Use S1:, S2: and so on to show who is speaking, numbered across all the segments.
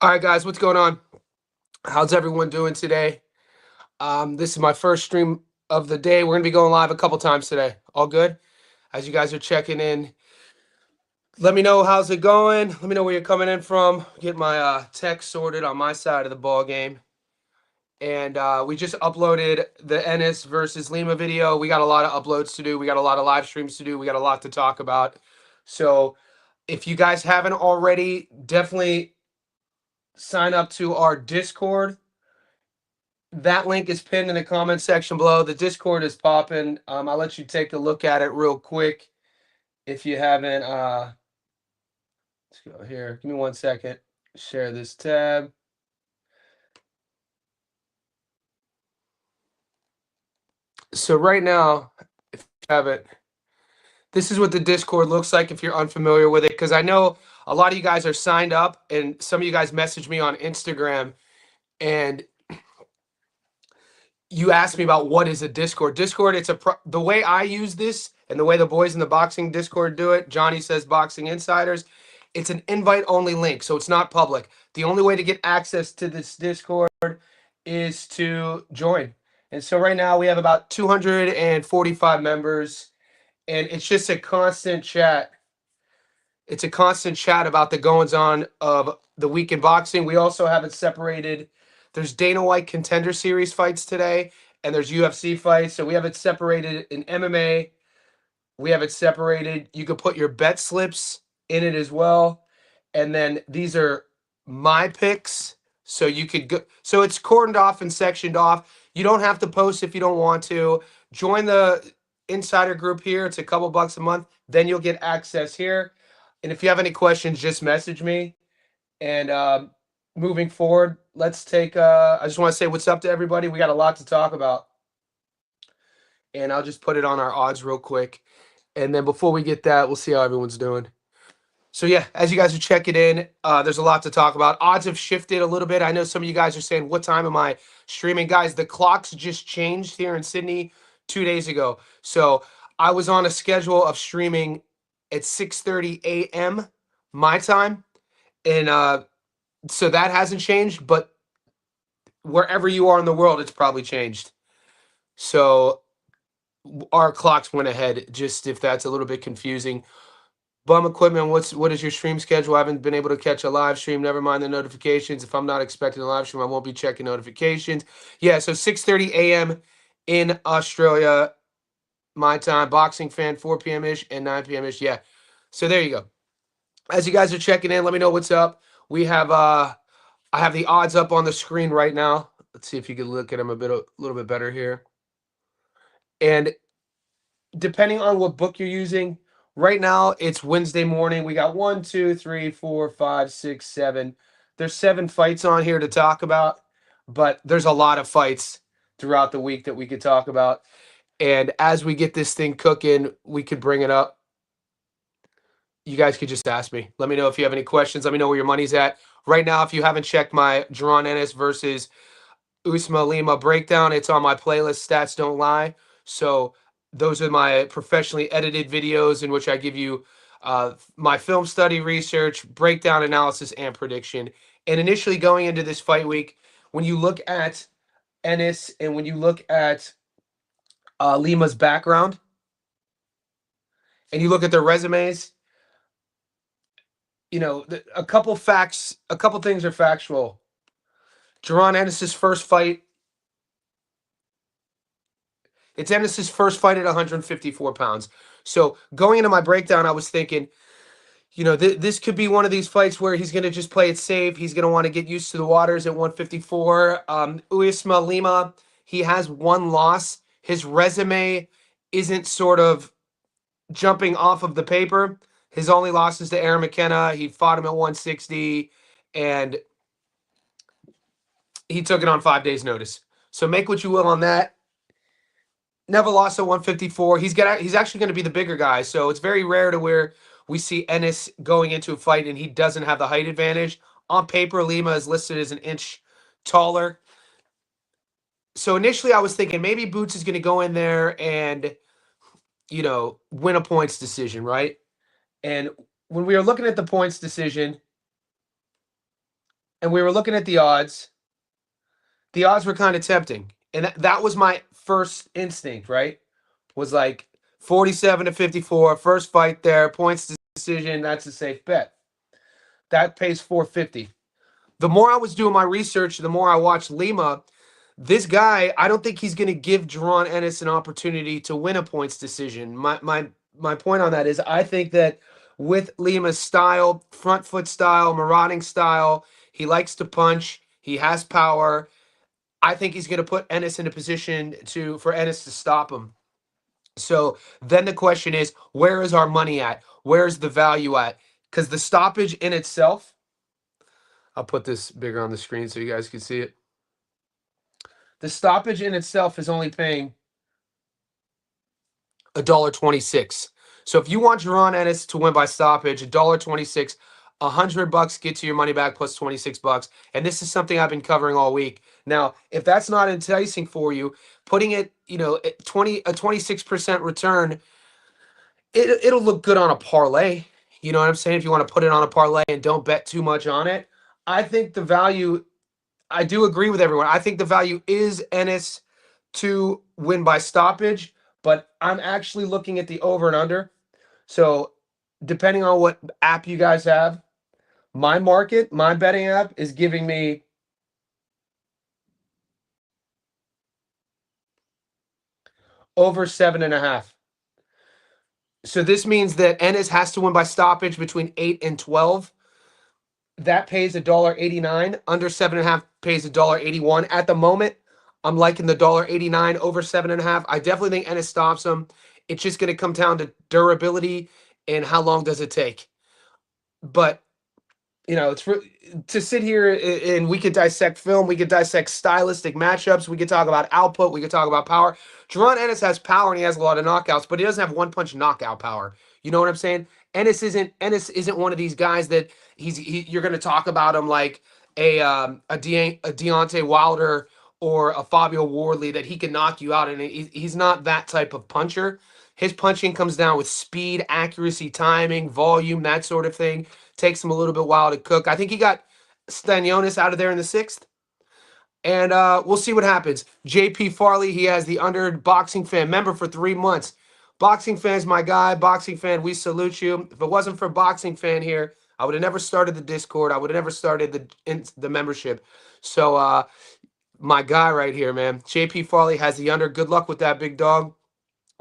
S1: All right, guys, what's going on? How's everyone doing today? This is my first stream of the day. We're gonna be going live a couple times today. All good? As you guys are checking in, let me know how's it going. Let me know where you're coming in from. Get my tech sorted on my side of the ball game. And we just uploaded the Ennis versus Lima video. We got a lot of uploads to do. We got a lot of live streams to do. We got a lot to talk about. So if you guys haven't already, definitely sign up to our Discord. That link is pinned in the comment section below. The Discord is popping. I'll let you take a look at it real quick if you haven't. Let's go here. Give me 1 second. Share this tab. So right now, if you haven't, this is what the Discord looks like if you're unfamiliar with it. Because I know a lot of you guys are signed up, and some of you guys message me on Instagram, and you asked me about what is a Discord. Discord, the way I use this and the way the boys in the boxing Discord do it. Johnny says Boxing Insiders. It's an invite only link, so it's not public. The only way to get access to this Discord is to join. And so right now we have about 245 members, and it's just a constant chat. It's a constant chat about the goings on of the week in boxing. We also have it separated. There's Dana White Contender Series fights today, and there's UFC fights. So we have it separated in MMA. We have it separated. You could put your bet slips in it as well. And then these are my picks. So you could go. So it's cordoned off and sectioned off. You don't have to post if you don't want to. Join the insider group here. It's a couple bucks a month. Then you'll get access here. And if you have any questions, just message me. And moving forward, let's take. I just want to say what's up to everybody. We got a lot to talk about. And I'll just put it on our odds real quick. And then before we get that, we'll see how everyone's doing. So yeah, as you guys are checking in, there's a lot to talk about. Odds have shifted a little bit. I know some of you guys are saying, what time am I streaming? Guys, the clocks just changed here in Sydney 2 days ago. So I was on a schedule of streaming at 6:30 a.m. my time. And so that hasn't changed, but wherever you are in the world, it's probably changed. So our clocks went ahead, just if that's a little bit confusing. Bum Equipment, what is your stream schedule? I haven't been able to catch a live stream. Never mind the notifications. If I'm not expecting a live stream, I won't be checking notifications. Yeah, so 6:30 a.m. in Australia, my time. Boxing fan, 4 p.m. ish and 9 p.m. ish. Yeah. So there you go. As you guys are checking in, let me know what's up. We have I have the odds up on the screen right now. Let's see if you can look at them a little bit better here. And depending on what book you're using, right now it's Wednesday morning. We got 1, 2, 3, 4, 5, 6, 7. There's 7 fights on here to talk about, but there's a lot of fights throughout the week that we could talk about. And as we get this thing cooking, we could bring it up. You guys could just ask me. Let me know if you have any questions. Let me know where your money's at. Right now, if you haven't checked my Jaron Ennis versus Uisma Lima breakdown, it's on my playlist, Stats Don't Lie. So those are my professionally edited videos in which I give you my film study, research, breakdown, analysis, and prediction. And initially going into this fight week, when you look at Ennis and when you look at Lima's background and you look at their resumes, you know, a couple things are factual. Jaron Ennis's first fight, it's Ennis's first fight at 154 pounds. So going into my breakdown, I was thinking, you know, this could be one of these fights where he's going to just play it safe. He's going to want to get used to the waters at 154. Uisma Lima, he has one loss. His resume isn't sort of jumping off of the paper. His only loss is to Aaron McKenna. He fought him at 160, and he took it on 5 days' notice. So make what you will on that. Never lost at 154. He's actually going to be the bigger guy. So it's very rare to where we see Ennis going into a fight and he doesn't have the height advantage. On paper, Lima is listed as an inch taller. So initially I was thinking maybe Boots is going to go in there and, you know, win a points decision, right? And when we were looking at the points decision, and we were looking at the odds were kind of tempting. And that was my first instinct, right? Was like 47 to 54, first fight there, points decision, that's a safe bet. That pays 450. The more I was doing my research, the more I watched Lima. This guy, I don't think he's going to give Jaron Ennis an opportunity to win a points decision. My point on that is I think that with Lima's style, front foot style, marauding style, he likes to punch, he has power. I think he's going to put Ennis in a position for Ennis to stop him. So then the question is, where is our money at? Where's the value at? Because the stoppage in itself, I'll put this bigger on the screen so you guys can see it. The stoppage in itself is only paying $1.26. So if you want Jaron Ennis to win by stoppage, $1.26, $100 gets you your money back plus $26. And this is something I've been covering all week. Now, if that's not enticing for you, putting it, at 26% return, it'll look good on a parlay. You know what I'm saying? If you want to put it on a parlay and don't bet too much on it, I think the value. I do agree with everyone. I think the value is Ennis to win by stoppage, but I'm actually looking at the over and under. So, depending on what app you guys have, my betting app is giving me over 7.5. So this means that Ennis has to win by stoppage between 8 and 12. That pays $1.89. Under 7.5 pays $1.81. At the moment, I'm liking the $1.89 over 7.5. I definitely think Ennis stops him. It's just going to come down to durability and how long does it take. But to sit here and we could dissect film, we could dissect stylistic matchups, we could talk about output, we could talk about power. Jaron Ennis has power and he has a lot of knockouts, but he doesn't have one punch knockout power. You know what I'm saying? Ennis isn't one of these guys that you're going to talk about him like a Deontay Wilder or a Fabio Wardley that he can knock you out, and he's not that type of puncher. His punching comes down with speed, accuracy, timing, volume, that sort of thing. Takes him a little bit while to cook. I think he got Stanionis out of there in the 6th. And we'll see what happens. JP Farley, he has the under Boxing Fan member for 3 months. Boxing Fan's my guy. Boxing Fan, we salute you. If it wasn't for Boxing Fan here, I would have never started the Discord. I would have never started the membership. So my guy right here, man. JP Farley has the under. Good luck with that, big dog.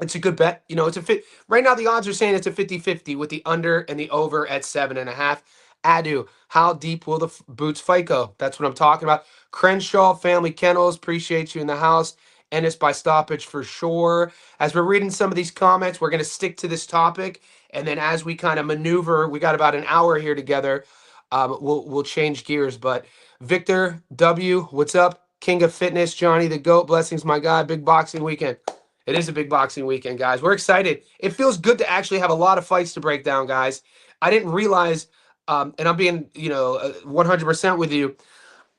S1: It's a good bet. It's a fit. Right now, the odds are saying it's a 50-50 with the under and the over at 7.5. Adu, how deep will the boots fight go? That's what I'm talking about. Crenshaw, Family Kennels, appreciate you in the house. Ennis by stoppage for sure. As we're reading some of these comments, we're going to stick to this topic. And then as we kind of maneuver, we got about an hour here together. We'll change gears. But Victor W, what's up? King of Fitness, Johnny the Goat, blessings, my guy. Big boxing weekend. It is a big boxing weekend, guys. We're excited. It feels good to actually have a lot of fights to break down, guys. I didn't realize, and I'm being, 100% with you.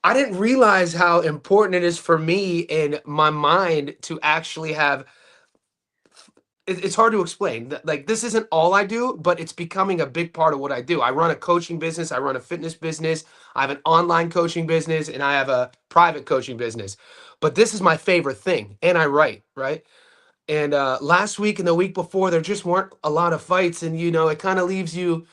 S1: I didn't realize how important it is for me in my mind to actually have. It's hard to explain. Like, this isn't all I do, but it's becoming a big part of what I do. I run a coaching business. I run a fitness business. I have an online coaching business, and I have a private coaching business. But this is my favorite thing, and I write, right? And last week and the week before, there just weren't a lot of fights. And, it kind of leaves you,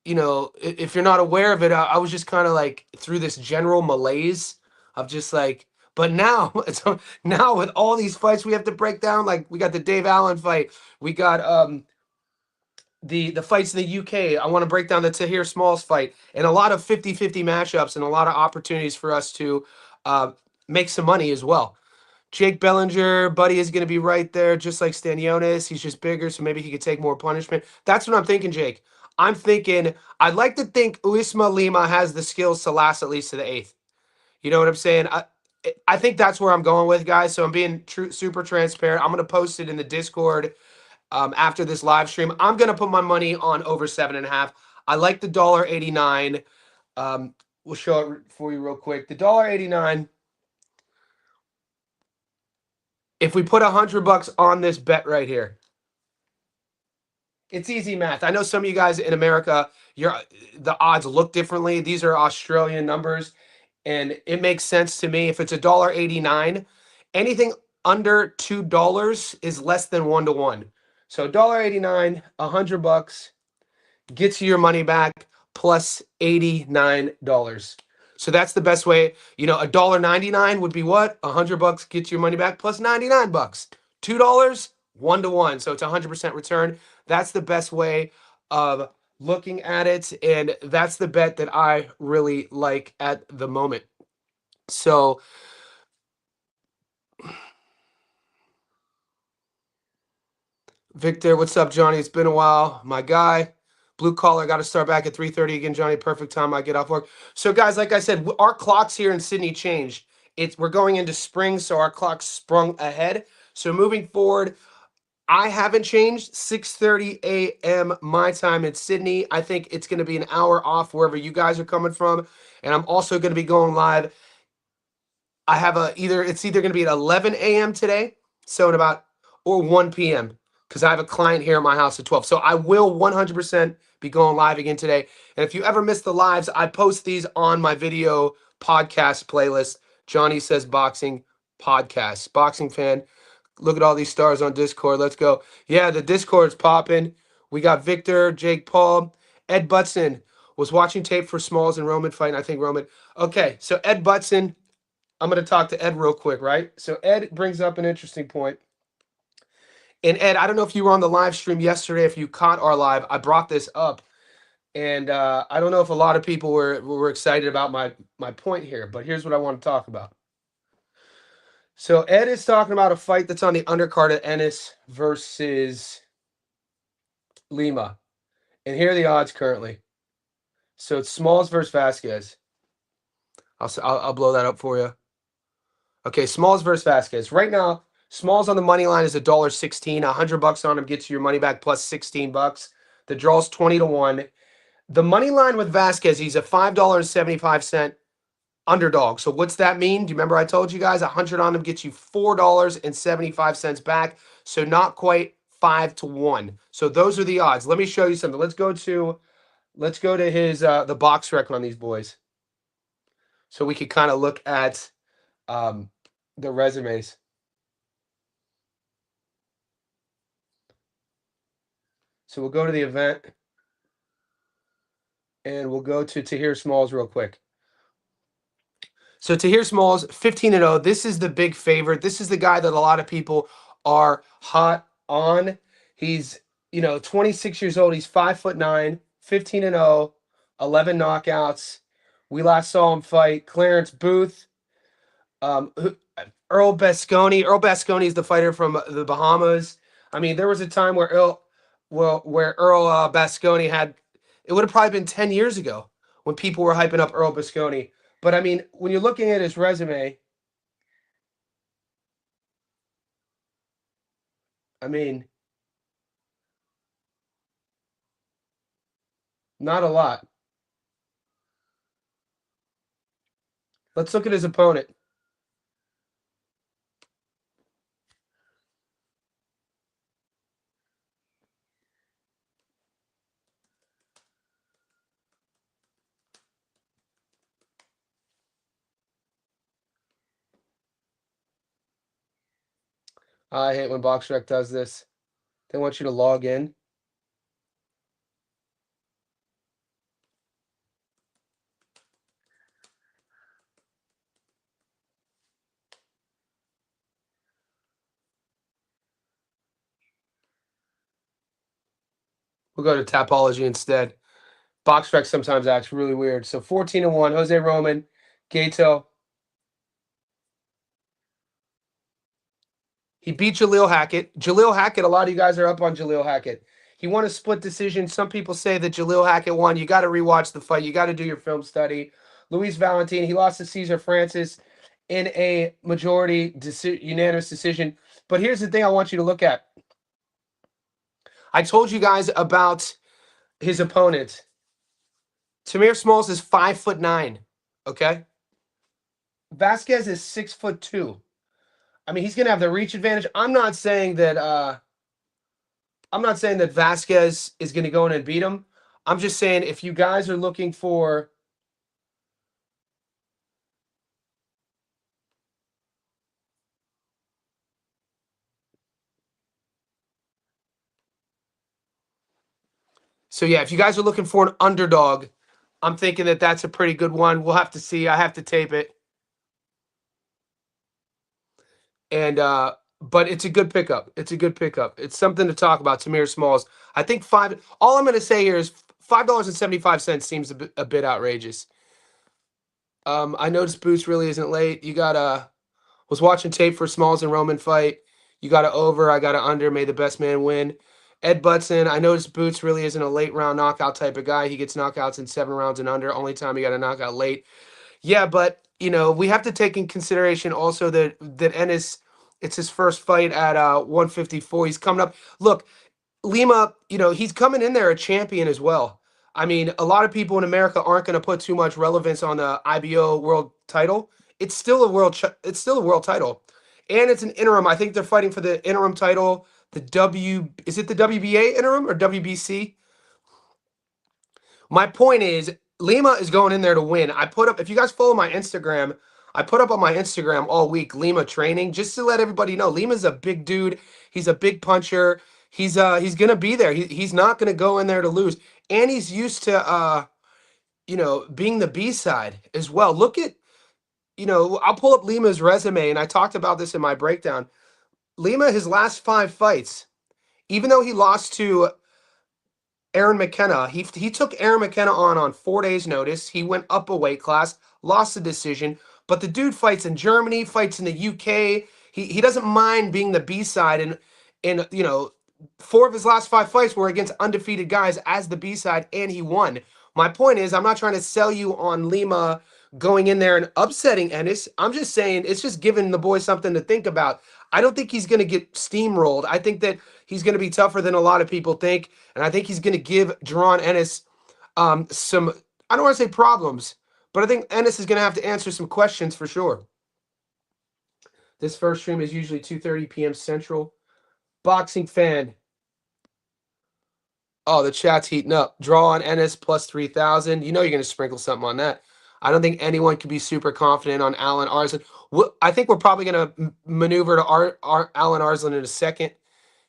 S1: if you're not aware of it, I was just kind of like through this general malaise of just like, but now, now with all these fights we have to break down, like we got the Dave Allen fight. We got the fights in the UK. I want to break down the Tahir Smalls fight and a lot of 50-50 matchups and a lot of opportunities for us to make some money as well. Jake Bellinger, buddy, is going to be right there, just like Stanionis. He's just bigger, so maybe he could take more punishment. That's what I'm thinking, Jake. I'm thinking, I'd like to think Uisma Lima has the skills to last at least to the 8th. You know what I'm saying? I think that's where I'm going with, guys. So I'm being super transparent. I'm going to post it in the Discord after this live stream. I'm going to put my money on over 7.5. I like the $1.89. We'll show it for you real quick. The $1.89. If we put $100 on this bet right here, it's easy math. I know some of you guys in America, the odds look differently. These are Australian numbers. and it makes sense to me. If it's $1.89, anything under $2 is less than 1-to-1. So $1.89, $100 gets you your money back plus $89. So that's the best way. You know, $1.99 would be what? $100 gets your money back plus $99. $2, 1-to-1. So it's 100% return. That's the best way of looking at it, and that's the bet that I really like at the moment. So Victor, what's up, Johnny? It's been a while, my guy. Blue collar, got to start back at 3:30 again, Johnny. Perfect time I get off work. So, guys, like I said, our clocks here in Sydney changed. We're going into spring, so our clock's sprung ahead. So moving forward, I haven't changed. 6:30 a.m. my time in Sydney. I think it's going to be an hour off wherever you guys are coming from, and I'm also going to be going live. I have it's either going to be at 11 a.m. today, so in about, or 1 p.m. because I have a client here at my house at 12. So I will 100% be going live again today. And if you ever miss the lives, I post these on my video podcast playlist. Johnny Says Boxing podcast. Boxing fan, look at all these stars on Discord. Let's go. Yeah, the Discord's popping. We got Victor, Jake Paul, Ed Butson was watching tape for Smalls and Roman fighting. I think Roman. Okay, so Ed Butson. I'm going to talk to Ed real quick, right? So Ed brings up an interesting point. And Ed, I don't know if you were on the live stream yesterday, if you caught our live. I brought this up, and I don't know if a lot of people were excited about my point here, but here's what I want to talk about. So Ed is talking about a fight that's on the undercard of Ennis versus Lima, and here are the odds currently. So it's Smalls versus Vasquez. I'll blow that up for you. Okay, Smalls versus Vasquez. Right now, Smalls on the money line is $1.16. $100 on him gets you your money back plus $16. The draw's 20-1. The money line with Vasquez, he's a $5.75 underdog. So what's that mean? Do you remember I told you guys 100 on him gets you $4.75 back? So not quite 5-1. So those are the odds. Let me show you something. Let's go to his the box rec on these boys, so we could kind of look at the resumes. So we'll go to the event, and we'll go to Tahir Smalls real quick. So Tahir Smalls, 15-0. This is the big favorite. This is the guy that a lot of people are hot on. He's, 26 years old. He's 5'9", 15-0, 11 knockouts. We last saw him fight Clarence Booth, Earl Basconi. Earl Basconi is the fighter from the Bahamas. I mean, there was a time where Earl Basconi had, it would have probably been 10 years ago when people were hyping up Earl Basconi. But I mean, when you're looking at his resume, I mean, not a lot. Let's look at his opponent. I hate when BoxRec does this. They want you to log in. We'll go to Tapology instead. BoxRec sometimes acts really weird. So 14-1, Jose Roman, Gato. He beat Jaleel Hackett. Jaleel Hackett, a lot of you guys are up on Jaleel Hackett. He won a split decision. Some people say that Jaleel Hackett won. You got to rewatch the fight. You got to do your film study. Luis Valentin, he lost to Cesar Francis in a majority unanimous decision. But here's the thing I want you to look at. I told you guys about his opponent. Tahir Smalls is 5'9", okay? Vasquez is 6'2". I mean, he's gonna have the reach advantage. I'm not saying that Vasquez is gonna go in and beat him. I'm just saying if you guys are looking for So yeah, if you guys are looking for an underdog, I'm thinking that that's a pretty good one. We'll have to see. I have to tape it. And but it's a good pickup. It's a good pickup. It's something to talk about. Tamir Smalls. I think five. All I'm going to say here is $5.75 seems a bit outrageous. I noticed Boots really isn't late. You got was watching tape for Smalls and Roman fight. You got a over. I got a under. May the best man win. Ed Butson. I noticed Boots really isn't a late round knockout type of guy. He gets knockouts in 7 rounds and under. Only time he got a knockout late. Yeah, but we have to take in consideration also that Ennis, it's his first fight at 154. He's coming up. Look, Lima, he's coming in there a champion as well. I mean, a lot of people in America aren't going to put too much relevance on the IBO world title. It's still it's still a world title, and it's an interim. I think they're fighting for the interim title. Is it the WBA interim or WBC? My point is, Lima is going in there to win. I put up, if you guys follow my Instagram, I put up on my Instagram all week Lima training just to let everybody know Lima's a big dude. He's a big puncher. He's gonna be there. He's not gonna go in there to lose, and he's used to being the B side as well. Look at I'll pull up Lima's resume, and I talked about this in my breakdown. Lima, his last 5 fights, even though he lost to Aaron McKenna. He took Aaron McKenna on 4 days' notice. He went up a weight class, lost the decision. But the dude fights in Germany, fights in the UK. He doesn't mind being the B side, and 4 of his last 5 fights were against undefeated guys as the B side, and he won. My point is, I'm not trying to sell you on Lima going in there and upsetting Ennis. I'm just saying it's just giving the boy something to think about. I don't think he's going to get steamrolled. I think that he's going to be tougher than a lot of people think, and I think he's going to give Jaron Ennis some, I don't want to say problems, but I think Ennis is going to have to answer some questions for sure. This first stream is usually 2:30 p.m. Central. Boxing fan. Oh, the chat's heating up. Draw on Ennis plus 3,000. You know you're going to sprinkle something on that. I don't think anyone can be super confident on Alan Arslan. I think we're probably going to maneuver to Alan Arslan in a second.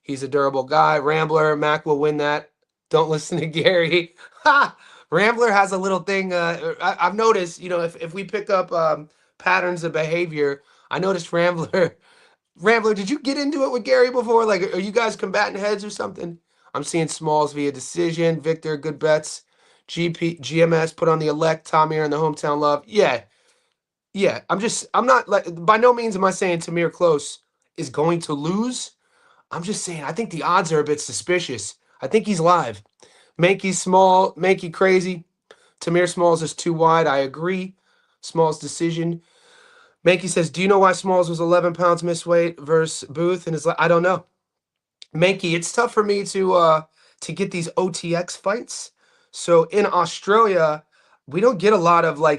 S1: He's a durable guy. Rambler, Mac will win that. Don't listen to Gary. Ha! Rambler has a little thing. I've noticed, if we pick up patterns of behavior, I noticed Rambler. Rambler, did you get into it with Gary before? Like, are you guys combating heads or something? I'm seeing Smalls via decision. Victor, good bets. GMS put on the elect. Tamir and the hometown love. Yeah. Yeah. I'm not like, by no means am I saying Tamir Close is going to lose. I'm just saying, I think the odds are a bit suspicious. I think he's live. Mankey's small, Mankey crazy. Tamir Smalls is too wide. I agree. Smalls decision. Mankey says, do you know why Smalls was 11 pounds misweight versus Booth? And I don't know. Mankey, it's tough for me to get these OTX fights. So in Australia, we don't get a lot of I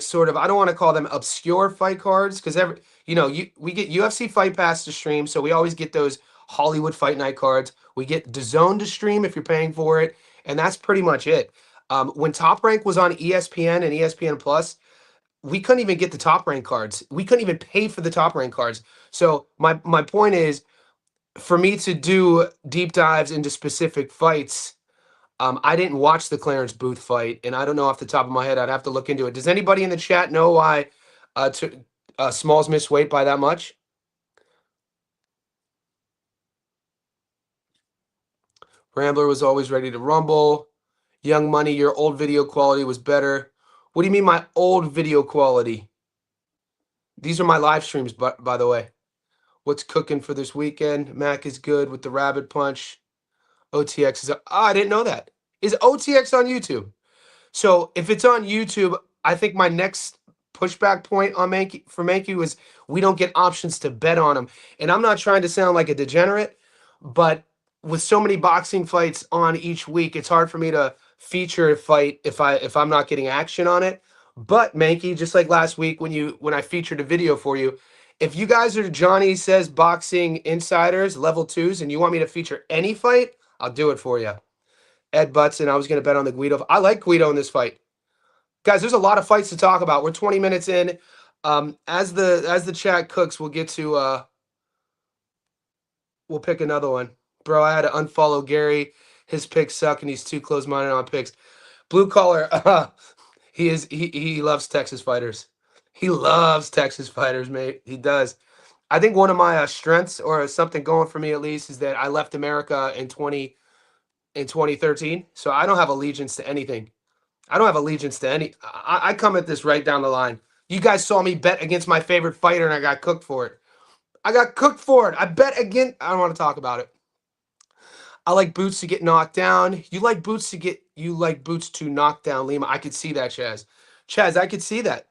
S1: don't want to call them obscure fight cards because we get UFC Fight Pass to stream, so we always get those Hollywood Fight Night cards. We get DAZN to stream if you're paying for it, and that's pretty much it. When Top Rank was on ESPN and ESPN Plus, we couldn't even get the Top Rank cards. We couldn't even pay for the Top Rank cards. So my point is, for me to do deep dives into specific fights, I didn't watch the Clarence Booth fight, and I don't know off the top of my head. I'd have to look into it. Does anybody in the chat know why Smalls missed weight by that much? Rambler was always ready to rumble. Young Money, your old video quality was better. What do you mean my old video quality? These are my live streams, by the way. What's cooking for this weekend? Mac is good with the rabbit punch. OTX is I didn't know that. Is OTX on YouTube? So if it's on YouTube, I think my next pushback point on Mankey was we don't get options to bet on him. And I'm not trying to sound like a degenerate, but with so many boxing fights on each week, it's hard for me to feature a fight if I'm not getting action on it. But Mankey, just like last week when I featured a video for you, if you guys are Johnny Says Boxing Insiders, level 2s, and you want me to feature any fight, I'll do it for you. Ed Butson, I was going to bet on the Guido. I like Guido in this fight. Guys, there's a lot of fights to talk about. We're 20 minutes in. As the chat cooks, we'll get to we'll pick another one. Bro, I had to unfollow Gary. his picks suck and he's too close-minded on picks. Blue collar, he loves Texas fighters. He loves Texas fighters, mate. He does. I think one of my strengths, or something going for me at least, is that I left America in 2013. So I don't have allegiance to anything. I don't have allegiance to any. I come at this right down the line. You guys saw me bet against my favorite fighter, and I got cooked for it. I got cooked for it. I bet again. I don't want to talk about it. I like Boots to get knocked down. You like Boots to knock down Lima. I could see that, Chaz. Chaz, I could see that.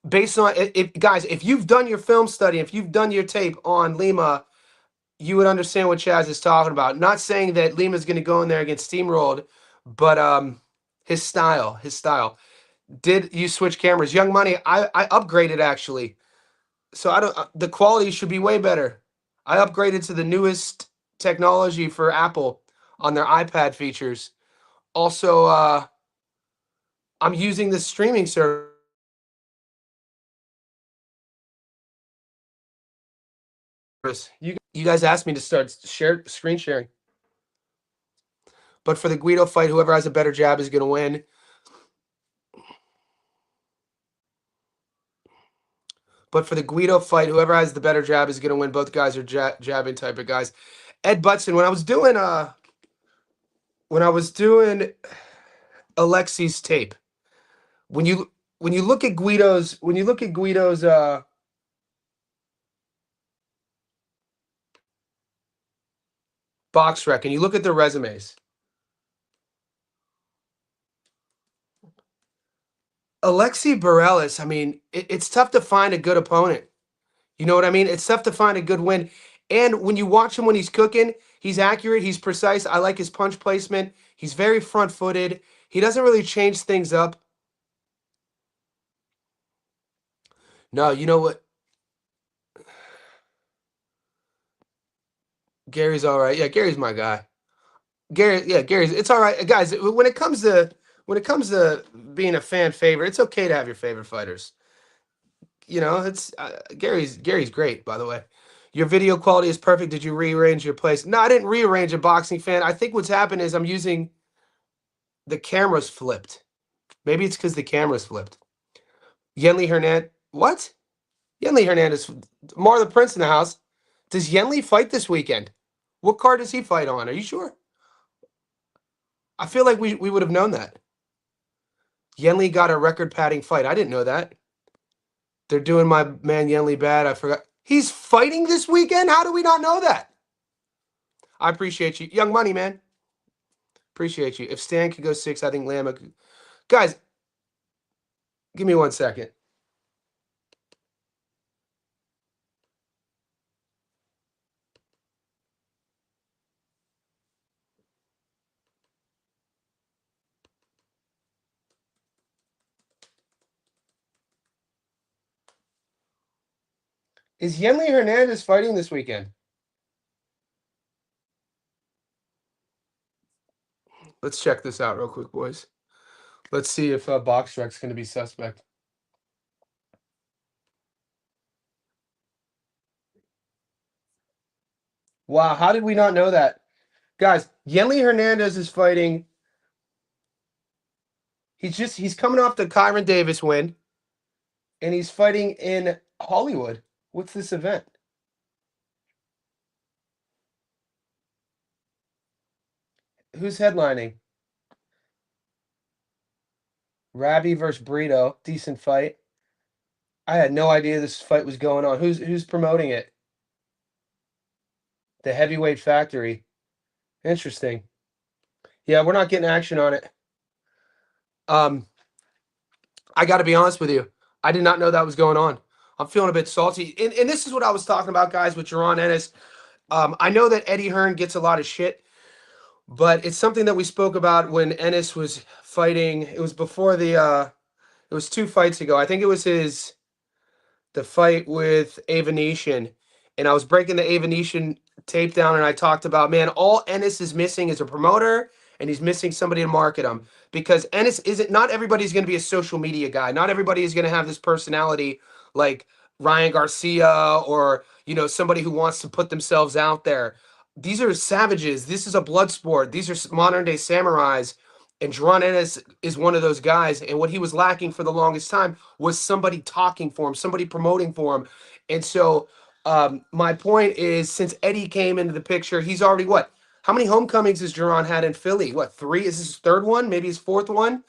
S1: Based on if guys, if you've done your film study, if you've done your tape on Lima, you would understand what Chaz is talking about. Not saying that Lima's going to go in there and get steamrolled, but his style. Did you switch cameras? Young Money, I upgraded actually. So I don't the quality should be way better. I upgraded to the newest technology for Apple on their iPad features. Also, I'm using the streaming service. You guys asked me to start screen sharing. But for the Guido fight, whoever has a better jab is going to win. But for the Guido fight, whoever has the better jab is going to win. Both guys are jabbing type of guys. Ed Butson, when I was doing Alexi's tape, when you look at Guido's box rec and you look at their resumes, Alexi Bareilles, I mean, it's tough to find a good opponent. You know what I mean? It's tough to find a good win. And when you watch him when he's cooking, he's accurate, he's precise. I like his punch placement. He's very front-footed. He doesn't really change things up. No, you know what? Gary's all right. Yeah, Gary's my guy. Gary's it's all right. Guys, when it comes to being a fan favorite, it's okay to have your favorite fighters. You know, it's Gary's great, by the way. Your video quality is perfect. Did you rearrange your place? No, I didn't rearrange a boxing fan. I think what's happened is I'm using the cameras flipped. Maybe it's because the camera's flipped. Yenli Hernandez. What? Yenli Hernandez. Mar the Prince in the house. Does Yenli fight this weekend? What card does he fight on? Are you sure? I feel like we would have known that. Yenli got a record-padding fight. I didn't know that. They're doing my man Yenli bad. I forgot. He's fighting this weekend? How do we not know that? I appreciate you. Young Money, man. Appreciate you. If Stan could go 6, I think Lama could. Guys, give me 1 second. Is Yenli Hernandez fighting this weekend? Let's check this out real quick, boys. Let's see if BoxRec's going to be suspect. Wow, how did we not know that? Guys, Yenli Hernandez is fighting. He's coming off the Kyron Davis win, and he's fighting in Hollywood. What's this event? Who's headlining? Rabi versus Brito. Decent fight. I had no idea this fight was going on. Who's promoting it? The Heavyweight Factory. Interesting. Yeah, we're not getting action on it. I got to be honest with you. I did not know that was going on. I'm feeling a bit salty. And this is what I was talking about, guys, with Jaron Ennis. I know that Eddie Hearn gets a lot of shit, but it's something that we spoke about when Ennis was fighting. It was before it was 2 fights ago. I think it was the fight with Avenetian. And I was breaking the Avenetian tape down, and I talked about, man, all Ennis is missing is a promoter, and he's missing somebody to market him. Because Ennis not everybody's going to be a social media guy. Not everybody is going to have this personality like Ryan Garcia or, somebody who wants to put themselves out there. these are savages. This is a blood sport. These are modern day samurais. And Jaron Ennis is one of those guys. And what he was lacking for the longest time was somebody talking for him, somebody promoting for him. And so my point is, since Eddie came into the picture, he's already what? How many homecomings has Jaron had in Philly? What, 3? Is this his 3rd one? Maybe his 4th one?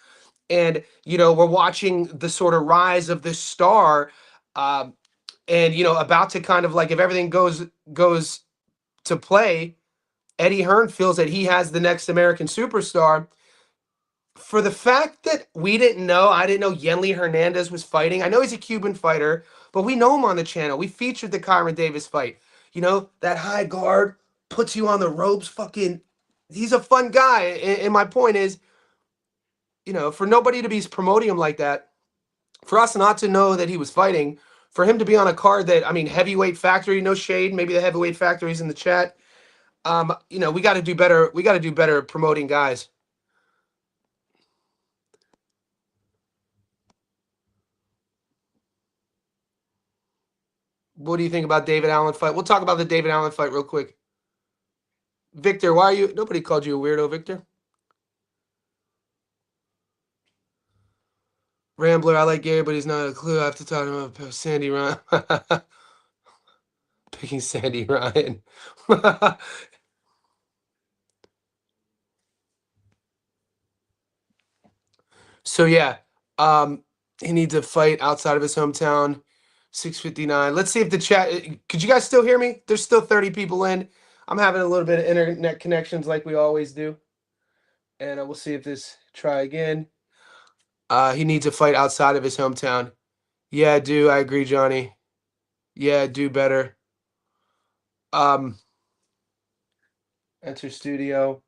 S1: And, we're watching the sort of rise of this star. And, about to kind of like, if everything goes to play, Eddie Hearn feels that he has the next American superstar. For the fact that I didn't know Yenli Hernandez was fighting. I know he's a Cuban fighter, but we know him on the channel. We featured the Kyron Davis fight. That high guard puts you on the ropes. Fucking, he's a fun guy. And my point is, for nobody to be promoting him like that, for us not to know that he was fighting, for him to be on a card that, heavyweight factory, no shade. Maybe the heavyweight factory's in the chat. We got to do better. We got to do better promoting guys. What do you think about David Allen fight? We'll talk about the David Allen fight real quick. Victor, why are you? Nobody called you a weirdo, Victor. Rambler, I like Gary, but he's not a clue. I have to talk to him about Sandy Ryan. Picking Sandy Ryan. So yeah, he needs a fight outside of his hometown. 6:59. Let's see if the chat. Could you guys still hear me? There's still 30 people in. I'm having a little bit of internet connections like we always do, and we'll see if this try again. He needs a fight outside of his hometown. Yeah, I agree, Johnny. Yeah, do better. Enter studio.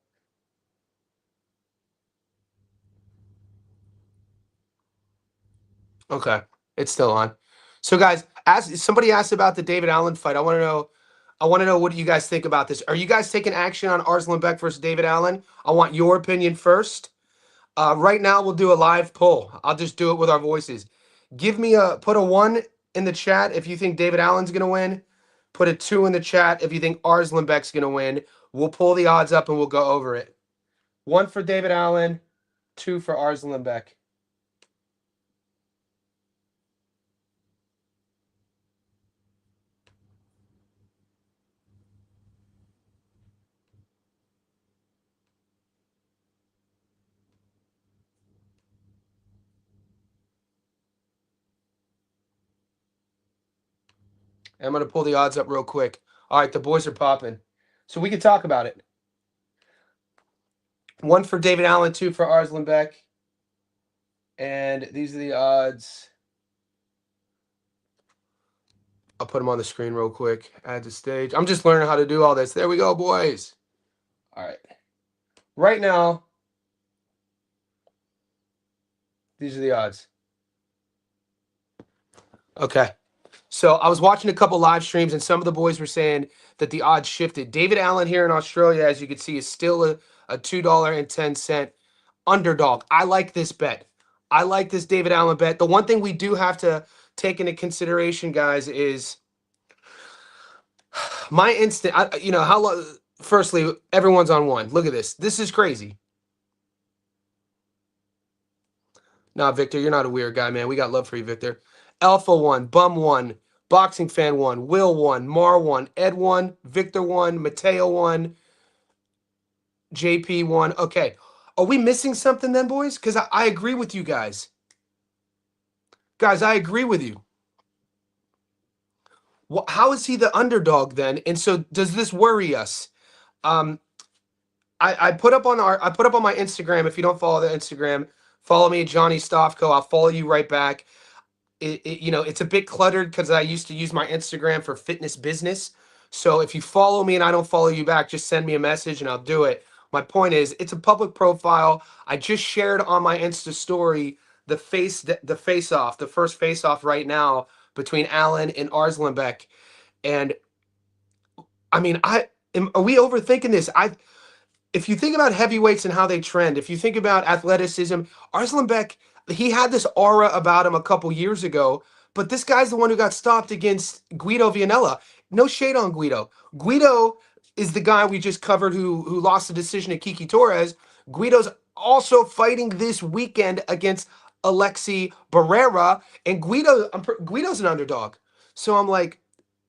S1: Okay, it's still on. So, guys, as somebody asked about the David Allen fight, I want to know what do you guys think about this? Are you guys taking action on Arslan Beck versus David Allen? I want your opinion first. Right now, we'll do a live poll. I'll just do it with our voices. Put a 1 in the chat if you think David Allen's gonna win. Put a 2 in the chat if you think Arslan Beck's gonna win. We'll pull the odds up and we'll go over it. 1 for David Allen, 2 for Arslan Beck. I'm going to pull the odds up real quick. All right, the boys are popping. So we can talk about it. 1 for David Allen, 2 for Arslan Beck. And these are the odds. I'll put them on the screen real quick. Add to stage. I'm just learning how to do all this. There we go, boys. All right. Right now, these are the odds. Okay. So I was watching a couple live streams, and some of the boys were saying that the odds shifted. David Allen here in Australia, as you can see, is still a $2.10 underdog. I like this bet. I like this David Allen bet. The one thing we do have to take into consideration, guys, is my instinct. Firstly, everyone's on 1. Look at this. This is crazy. Nah, Victor, you're not a weird guy, man. We got love for you, Victor. Alpha 1, Bum 1, Boxing Fan 1, Will 1, Mar 1, Ed 1, Victor 1, Mateo 1, JP 1. Okay. Are we missing something then, boys? Because I agree with you guys. Guys, I agree with you. How is he the underdog then? And so does this worry us? I put up on my Instagram. If you don't follow the Instagram, follow me, Johnny Stofko. I'll follow you right back. It's a bit cluttered because I used to use my Instagram for fitness business. So if you follow me and I don't follow you back, just send me a message and I'll do it. My point is, it's a public profile. I just shared on my Insta story the face-off, the first face-off right now between Allen and Arslan Beck. And are we overthinking this? If you think about heavyweights and how they trend, if you think about athleticism, Arslan Beck, he had this aura about him a couple years ago, but this guy's the one who got stopped against Guido Vianella. No shade on Guido. Guido is the guy we just covered who lost the decision to Kiki Torres. Guido's also fighting this weekend against Alexi Barrera, and Guido's an underdog. So I'm like,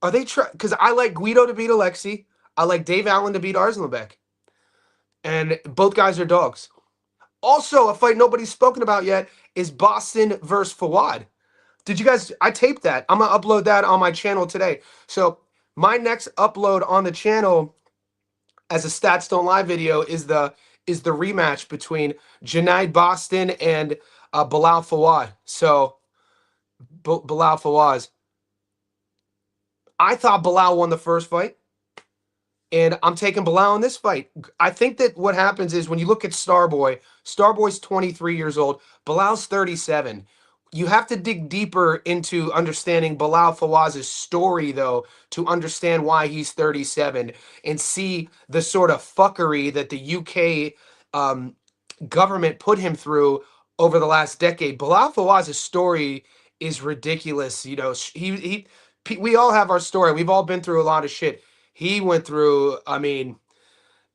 S1: are they trying? Because I like Guido to beat Alexi. I like Dave Allen to beat Arslanbek, and both guys are dogs. Also, a fight nobody's spoken about yet is Boston versus Fawad. Did you guys? I taped that. I'm gonna upload that on my channel today. So my next upload on the channel as a Stats Don't Lie video is the rematch between Junaid Boston and Bilal Fawad. So Bilal Fawaz. I thought Bilal won the first fight, and I'm taking Bilal in this fight. I think that what happens is when you look at Starboy's 23 years old, Bilal's 37. You have to dig deeper into understanding Bilal Fawaz's story, though, to understand why he's 37 and see the sort of fuckery that the UK government put him through over the last decade. Bilal Fawaz's story is ridiculous. You know, we all have our story. We've all been through a lot of shit. He went through, I mean,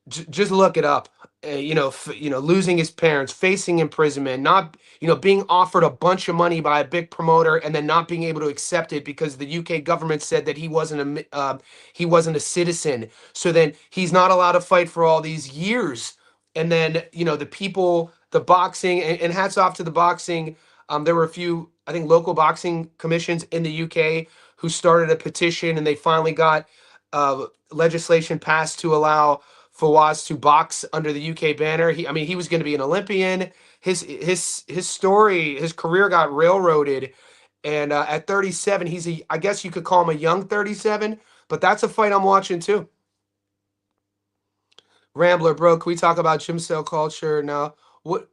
S1: just look it up. Losing his parents, facing imprisonment, not, being offered a bunch of money by a big promoter, and then not being able to accept it because the UK government said that he wasn't a citizen. So then he's not allowed to fight for all these years. And then the boxing, and hats off to the boxing. There were a few, I think, local boxing commissions in the UK who started a petition, and they finally got legislation passed to allow Fawaz to box under the UK banner. He was going to be an Olympian. His story, his career got railroaded, and at 37, I guess you could call him a young 37. But that's a fight I'm watching too. Rambler, bro, can we talk about gym cell culture now? What?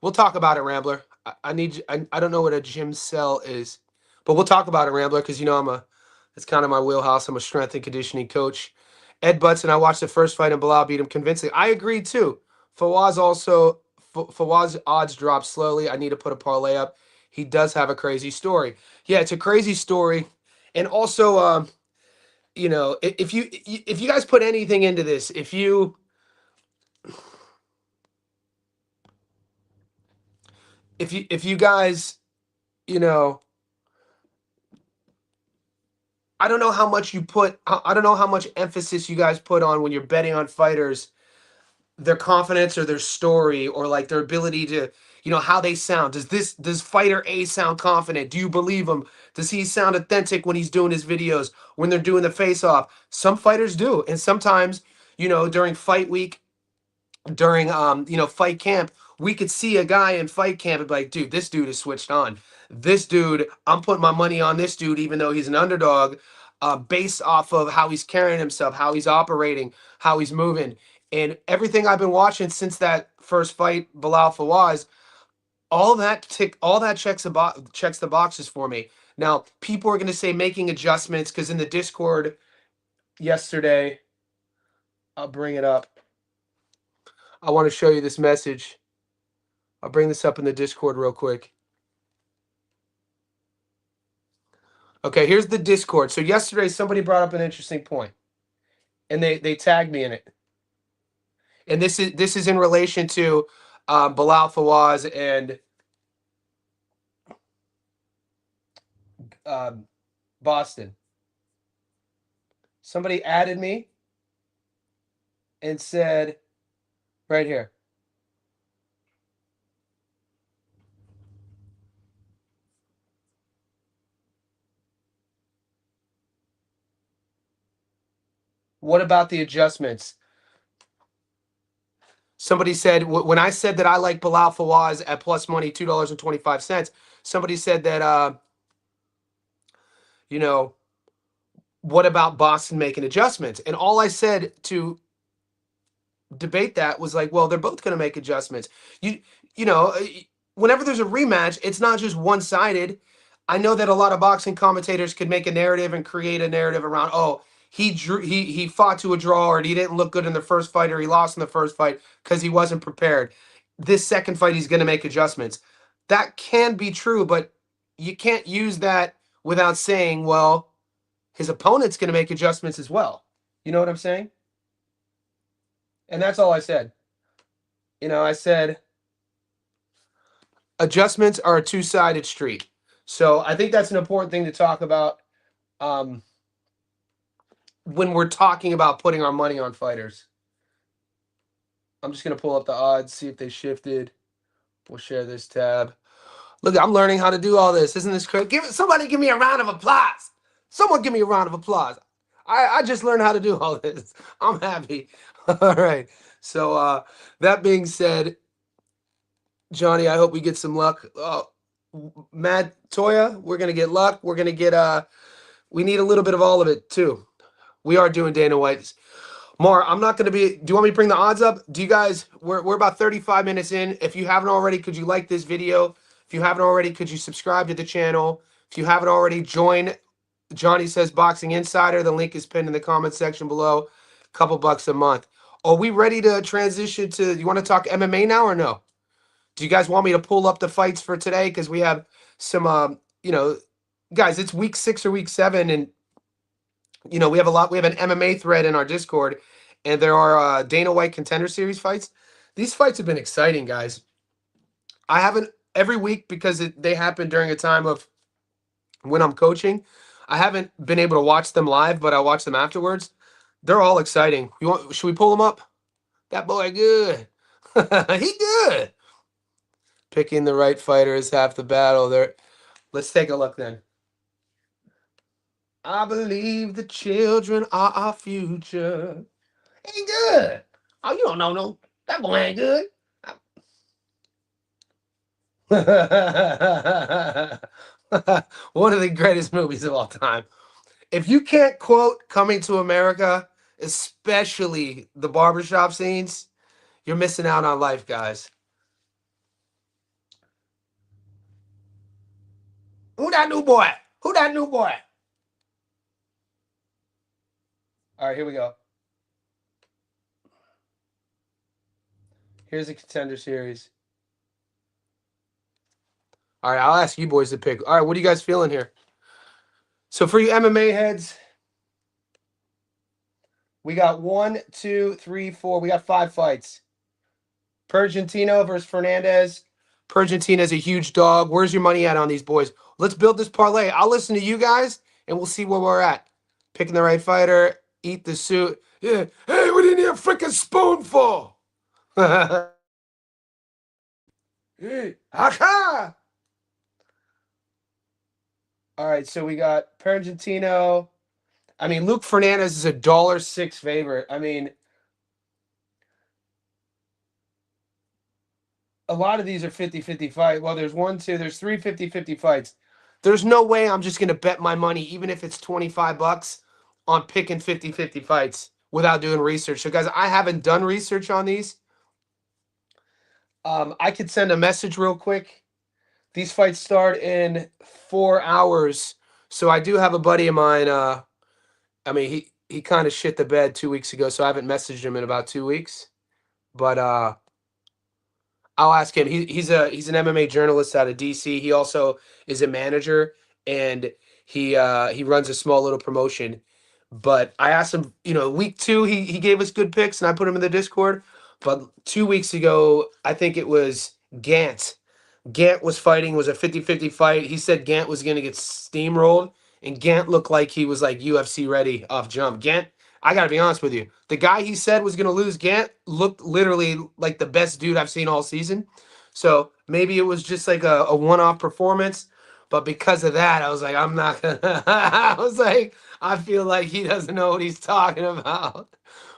S1: We'll talk about it, Rambler. I need you. I don't know what a gym cell is, but we'll talk about it, Rambler, because it's kind of my wheelhouse. I'm a strength and conditioning coach. Ed Butson, I watched the first fight and Bilal beat him convincingly. I agree too. Fawaz odds drop slowly. I need to put a parlay up. He does have a crazy story. Yeah, it's a crazy story. And also, if you guys put anything into this, if you guys, I don't know how much I don't know how much emphasis you guys put on when you're betting on fighters, their confidence or their story, or like their ability to, how they sound. Does fighter A sound confident? Do you believe him? Does he sound authentic when he's doing his videos, when they're doing the face off? Some fighters do. And sometimes, during fight week, during fight camp, we could see a guy in fight camp and be like, dude, this dude is switched on. This dude, I'm putting my money on this dude, even though he's an underdog, based off of how he's carrying himself, how he's operating, how he's moving. And everything I've been watching since that first fight, Bilal Fawaz, all that checks the boxes for me. Now, people are going to say making adjustments, because in the Discord yesterday, I'll bring it up. I want to show you this message. I'll bring this up in the Discord real quick. Okay, here's the Discord. So yesterday, somebody brought up an interesting point, and they tagged me in it. And this is in relation to Bilal Fawaz and Boston. Somebody added me and said, right here, what about the adjustments? Somebody said, when I said that I like Bilal Fawaz at plus money, $2.25, somebody said that, what about Boston making adjustments? And all I said to debate that was like, well, they're both going to make adjustments. Whenever there's a rematch, it's not just one-sided. I know that a lot of boxing commentators could make a narrative and create a narrative around, oh, he fought to a draw, or he didn't look good in the first fight, or he lost in the first fight because he wasn't prepared. This second fight, he's going to make adjustments. That can be true, but you can't use that without saying, well, his opponent's going to make adjustments as well. You know what I'm saying? And that's all I said. I said adjustments are a two-sided street. So I think that's an important thing to talk about um, when we're talking about putting our money on fighters. I'm just going to pull up the odds, see if they shifted. We'll share this tab. Look, I'm learning how to do all this. Isn't this crazy? Somebody give me a round of applause. Someone give me a round of applause. I just learned how to do all this. I'm happy. All right. So that being said, Johnny, I hope we get some luck. Matt Toya, we're gonna get luck. We're gonna get we need a little bit of all of it too. We are doing Dana White's. Mar, I'm not gonna be. Do you want me to bring the odds up? Do you guys? We're about 35 minutes in. If you haven't already, could you like this video? If you haven't already, could you subscribe to the channel? If you haven't already, join Johnny Says Boxing Insider. The link is pinned in the comment section below. Couple bucks a month. Are we ready to transition to? You want to talk MMA now or no? Do you guys want me to pull up the fights for today? Because we have some, guys, it's week 6 or week 7, and we have a lot. We have an MMA thread in our Discord, and there are Dana White Contender Series fights. These fights have been exciting, guys. I haven't every week because they happen during a time of when I'm coaching. I haven't been able to watch them live, but I watch them afterwards. They're all exciting. Should we pull them up? That boy good. He good. Picking the right fighter is half the battle. Let's take a look then. I believe the children are our future. Ain't good. Oh, you don't know no. That boy ain't good. One of the greatest movies of all time. If you can't quote Coming to America, especially the barbershop scenes, you're missing out on life, guys. Who that new boy? Who that new boy? All right, here we go. Here's the Contender Series. All right, I'll ask you boys to pick. All right, what are you guys feeling here? So for you MMA heads, we got 1, 2, 3, 4. We got 5 fights. Pergentino versus Fernandez. Pergentino's a huge dog. Where's your money at on these boys? Let's build this parlay. I'll listen to you guys, and we'll see where we're at. Picking the right fighter. Eat the suit. Yeah. Hey, we didn't need a freaking spoonful. Hey, aha! All right, so we got Pergentino. I mean, Luke Fernandez is a $1.06 favorite. I mean, a lot of these are 50-50 fight. Well, there's 3 50-50 fights. There's no way I'm just going to bet my money, even if it's 25 bucks, on picking 50-50 fights without doing research. So, guys, I haven't done research on these. I could send a message real quick. These fights start in 4 hours. So I do have a buddy of mine. I mean, he kind of shit the bed 2 weeks ago, so I haven't messaged him in about 2 weeks. But I'll ask him. He's an MMA journalist out of DC. He also is a manager, and he runs a small little promotion. But I asked him, week 2 he gave us good picks, and I put him in the Discord. But 2 weeks ago, I think it was Gant. Gant was fighting, was a 50-50 fight. He said Gant was going to get steamrolled, and Gant looked like he was like UFC ready off jump. Gant, I got to be honest with you. The guy he said was going to lose, Gant, looked literally like the best dude I've seen all season. So maybe it was just like a one-off performance. But because of that, I was like, I'm not going to. I was like, I feel like he doesn't know what he's talking about.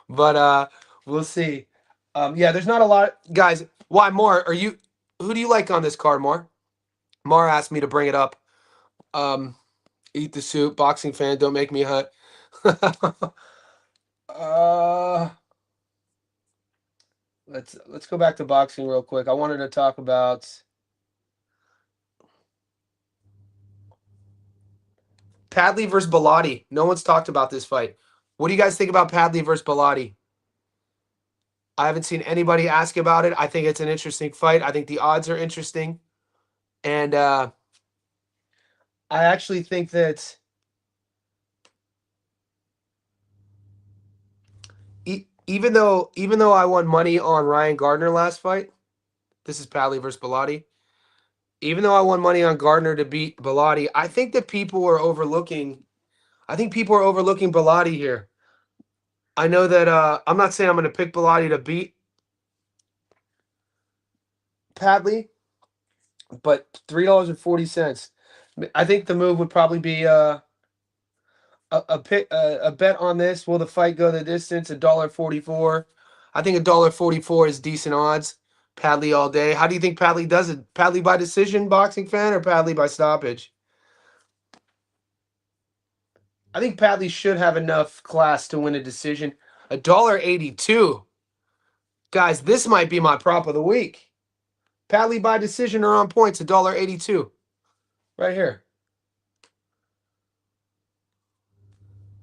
S1: But we'll see. Yeah, there's not a lot. Guys, why more? Who do you like on this card, Mar? Mar asked me to bring it up. Eat the soup, boxing fan, don't make me hot. uh, let's go back to boxing real quick. I wanted to talk about Padley versus Bellotti. No one's talked about this fight. What do you guys think about Padley versus Bellotti? I haven't seen anybody ask about it. I think it's an interesting fight. I think the odds are interesting. And I actually think that Even though I won money on Ryan Gardner last fight, this is Padley versus Bellotti. Even though I won money on Gardner to beat Bellotti, I think that people are overlooking. I think people are overlooking Bellotti here. I know that I'm not saying I'm going to pick Bellotti to beat Padley, but $3.40. I think the move would probably be a bet on this. Will the fight go the distance? $1.44. I think $1.44 is decent odds. Padley all day. How do you think Padley does it? Padley by decision, boxing fan, or Padley by stoppage? I think Padley should have enough class to win a decision. $1.82. Guys, this might be my prop of the week. Padley by decision or on points, $1.82. Right here.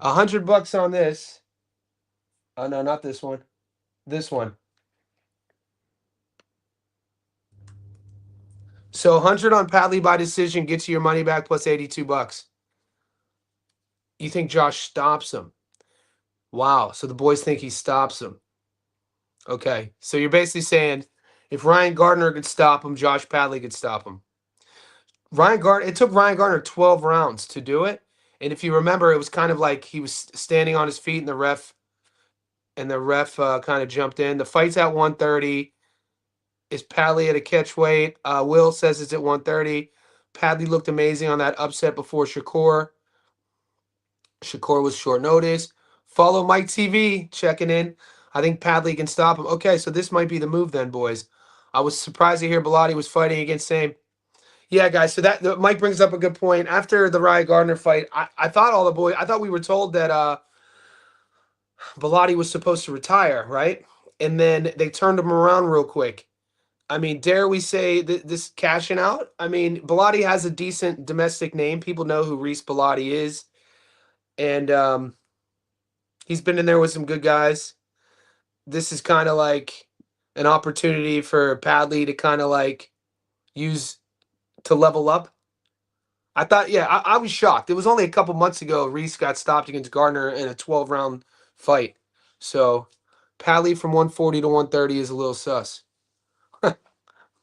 S1: $100 on this. Oh no, not this one. This one. So 100 on Padley by decision gets you your money back plus $82. You think Josh stops him? Wow. So the boys think he stops him. Okay. So you're basically saying if Ryan Gardner could stop him, Josh Padley could stop him. It took Ryan Gardner 12 rounds to do it. And if you remember, it was kind of like he was standing on his feet and the ref kind of jumped in. The fight's at 130. Is Padley at a catch weight? Will says it's at 130. Padley looked amazing on that upset before Shakur. Shakur was short notice. Follow Mike TV checking in. I think Padley can stop him. Okay, so this might be the move then, boys. I was surprised to hear Bellotti was fighting against same. Yeah, guys. So Mike brings up a good point. After the Ryan Gardner fight, I thought we were told that Bellotti was supposed to retire, right? And then they turned him around real quick. I mean, dare we say this cashing out? I mean, Bellotti has a decent domestic name. People know who Reese Bellotti is. And he's been in there with some good guys. This is kind of like an opportunity for Padley to kind of like use to level up. I thought, yeah, I was shocked. It was only a couple months ago Reese got stopped against Gardner in a 12-round fight. So Padley from 140 to 130 is a little sus.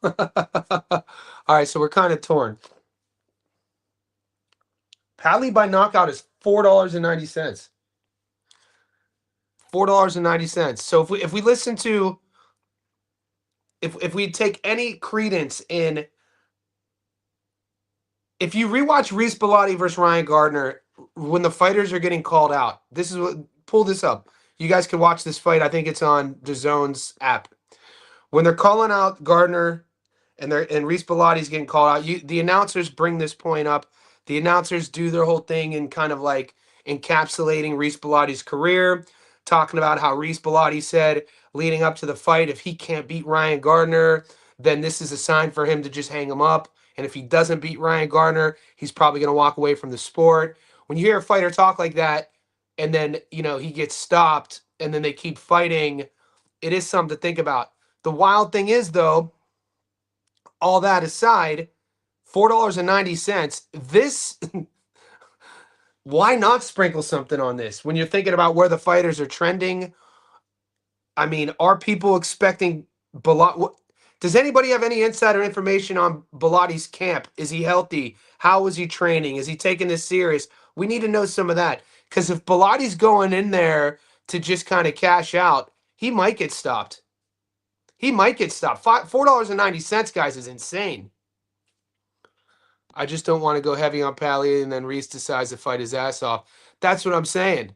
S1: All right, so we're kind of torn. Padley by knockout is $4.90. $4.90. So if we listen to if we take any credence in if you rewatch Reese Bellotti versus Ryan Gardner when the fighters are getting called out, this is what pull this up. You guys can watch this fight. I think it's on DAZN's app. When they're calling out Gardner and Reese Bellotti's getting called out, the announcers bring this point up. The announcers do their whole thing in kind of like encapsulating Reese Bellotti's career, talking about how Reese Bellotti said leading up to the fight, if he can't beat Ryan Gardner, then this is a sign for him to just hang him up. And if he doesn't beat Ryan Gardner, he's probably going to walk away from the sport. When you hear a fighter talk like that, and then, he gets stopped, and then they keep fighting, it is something to think about. The wild thing is, though, all that aside, $4.90, this, why not sprinkle something on this? When you're thinking about where the fighters are trending, I mean, are people expecting Bellotti? Does anybody have any insider information on Bellotti's camp? Is he healthy? How is he training? Is he taking this serious? We need to know some of that. Because if Bellotti's going in there to just kind of cash out, he might get stopped. He might get stopped. $4.90, guys, is insane. I just don't want to go heavy on Padley and then Reese decides to fight his ass off. That's what I'm saying.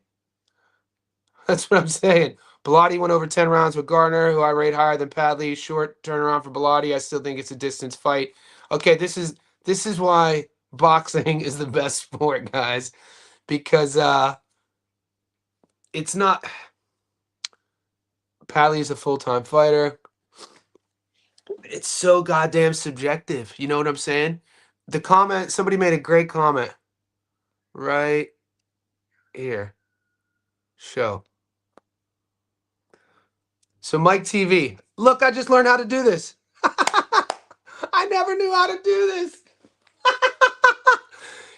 S1: That's what I'm saying. Bellotti went over 10 rounds with Gardner, who I rate higher than Padley. Short turnaround for Bellotti. I still think it's a distance fight. Okay, this is why boxing is the best sport, guys, because it's not. Padley is a full-time fighter. It's so goddamn subjective. You know what I'm saying? The comment, somebody made a great comment right here. Show. So Mike TV, look, I just learned how to do this. I never knew how to do this.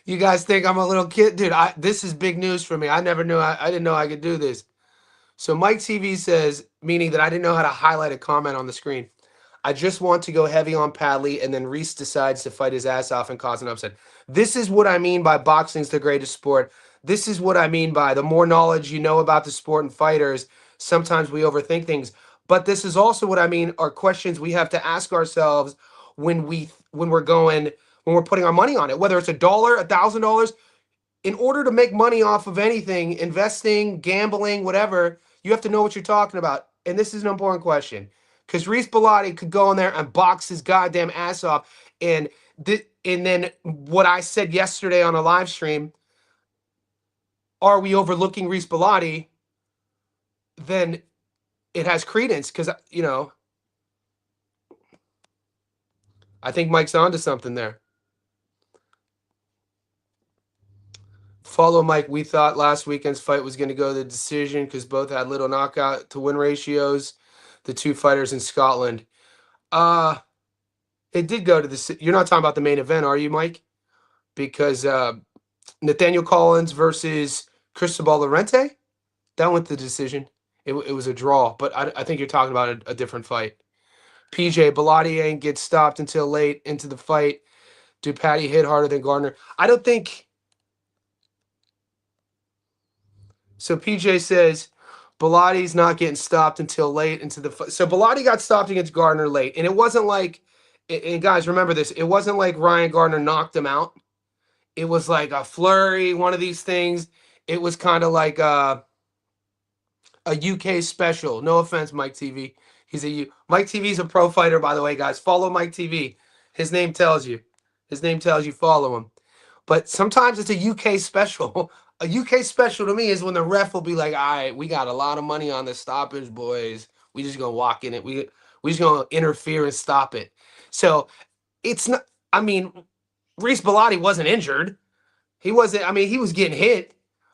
S1: You guys think I'm a little kid? Dude, this is big news for me. I never knew, I didn't know I could do this. So Mike TV says, meaning that I didn't know how to highlight a comment on the screen. I just want to go heavy on Padley, and then Reese decides to fight his ass off and cause an upset. This is what I mean by boxing's the greatest sport. This is what I mean by the more knowledge you know about the sport and fighters, sometimes we overthink things. But this is also what I mean are questions we have to ask ourselves when we're going when we're putting our money on it, whether it's $1, $1,000. In order to make money off of anything, investing, gambling, whatever, you have to know what you're talking about. And this is an important question because Reese Bellotti could go in there and box his goddamn ass off. And then what I said yesterday on a live stream, are we overlooking Reese Bellotti? Then it has credence because, I think Mike's onto something there. Follow Mike. We thought last weekend's fight was going to go to the decision because both had little knockout to win ratios. The two fighters in Scotland. It did go to the. You're not talking about the main event, are you, Mike? Because Nathaniel Collins versus Cristobal Lorente, that went to the decision. It was a draw, but I think you're talking about a different fight. PJ Bellotti ain't get stopped until late into the fight. Do Patty hit harder than Gardner? I don't think. So PJ says Bellotti's not getting stopped until late into the fight. So Bellotti got stopped against Gardner late, and it wasn't like. And guys, remember this. It wasn't like Ryan Gardner knocked him out. It was like a flurry, one of these things. It was kind of like a UK special. No offense, Mike TV. Mike TV's a pro fighter, by the way, guys. Follow Mike TV. His name tells you. His name tells you follow him. But sometimes it's a UK special. A UK special to me is when the ref will be like, all right, we got a lot of money on the stoppage, boys. We just gonna walk in it. We just gonna interfere and stop it. So it's not. I mean, Reese Bellotti wasn't injured. He wasn't. I mean, he was getting hit.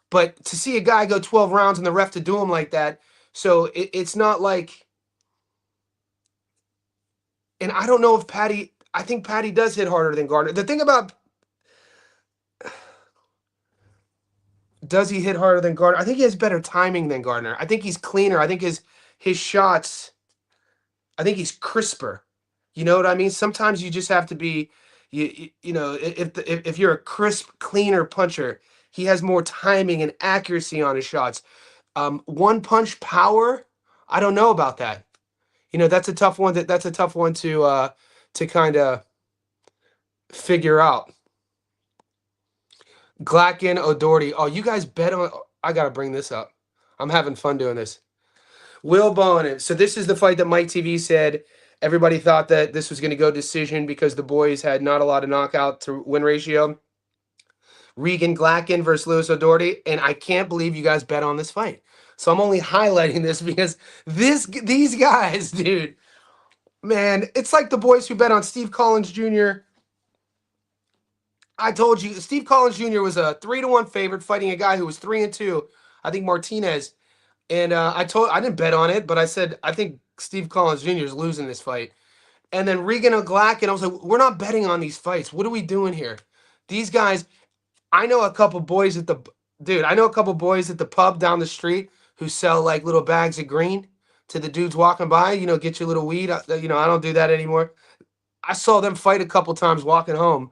S1: But to see a guy go 12 rounds and the ref to do him like that, so it's not like. And I don't know if Patty. I think Patty does hit harder than Gardner. The thing about. Does he hit harder than Gardner? I think he has better timing than Gardner. I think he's cleaner. I think his shots. I think he's crisper. You know what I mean? Sometimes you just have to be, if you're a crisp, cleaner puncher, he has more timing and accuracy on his shots. One punch power, I don't know about that. That's a tough one. That's a tough one to kind of figure out. Glacken, O'Doherty. Oh, you guys bet on. I gotta bring this up. I'm having fun doing this. Will Bowen. So this is the fight that Mike TV said everybody thought that this was going to go decision because the boys had not a lot of knockout to win ratio. Regan Glacken versus Lewis O'Doherty, and I can't believe you guys bet on this fight. So I'm only highlighting this because these guys, dude, man, it's like the boys who bet on Steve Collins Jr. I told you, Steve Collins Jr. was a 3-1 favorite fighting a guy who was 3-2. I think Martinez. And I didn't bet on it, but I said I think Steve Collins Jr. is losing this fight. And then Regan Glacken, I was like, we're not betting on these fights. What are we doing here? These guys, I know a couple boys at the pub down the street who sell like little bags of green to the dudes walking by. Get your little weed. I don't do that anymore. I saw them fight a couple times walking home.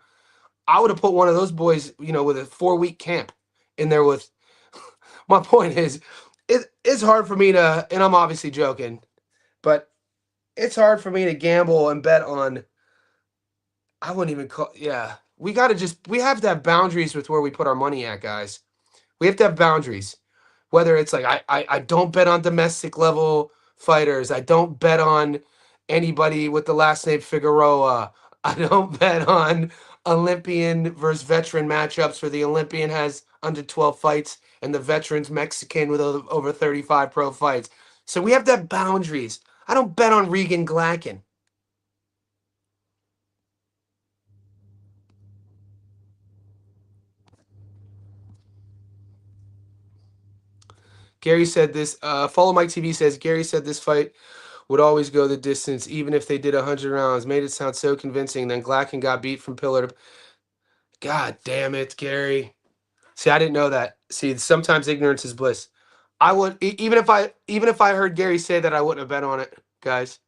S1: I would have put one of those boys, with a 4-week camp in there with. My point is, it's hard for me to, and I'm obviously joking, but it's hard for me to gamble and bet on. I wouldn't even call. Yeah, we have to have boundaries with where we put our money at, guys. We have to have boundaries. Whether it's like I don't bet on domestic level fighters. I don't bet on anybody with the last name Figueroa. I don't bet on Olympian versus veteran matchups where the Olympian has under 12 fights and the veteran's Mexican with over 35 pro fights. So we have to have boundaries. I don't bet on Regan Glacken. Gary said this. Follow Mike TV says, Gary said this fight would always go the distance, even if they did 100 rounds. Made it sound so convincing. Then Glacken got beat from pillar to... God damn it, Gary. See, I didn't know that. See, sometimes ignorance is bliss. I would even if I heard Gary say that, I wouldn't have bet on it, guys.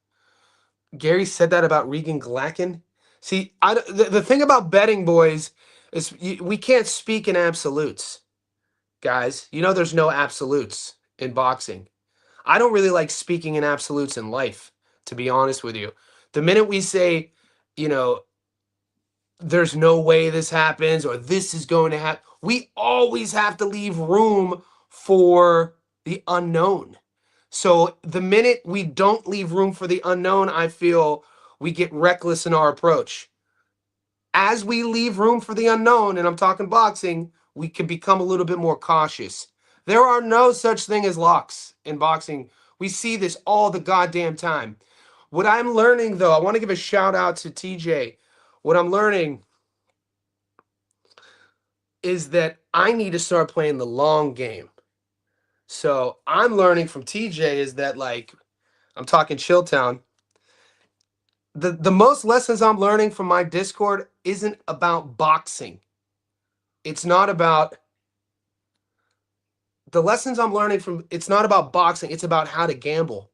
S1: Gary said that about Regan Glacken. See, the thing about betting, boys, is we can't speak in absolutes, guys. You know, there's no absolutes in boxing. I don't really like speaking in absolutes in life, to be honest with you. The minute we say, you know, there's no way this happens or this is going to happen, we always have to leave room for the unknown. So the minute we don't leave room for the unknown, I feel we get reckless in our approach. As we leave room for the unknown, and I'm talking boxing, we can become a little bit more cautious. There are no such thing as locks in boxing. We see this all the goddamn time. What I'm learning, though, I want to give a shout out to TJ. What I'm learning is that I need to start playing the long game. So I'm learning from TJ is that, like, I'm talking Chilltown. The most lessons I'm learning from my Discord isn't about boxing. It's not about the lessons I'm learning from. It's not about boxing. It's about how to gamble.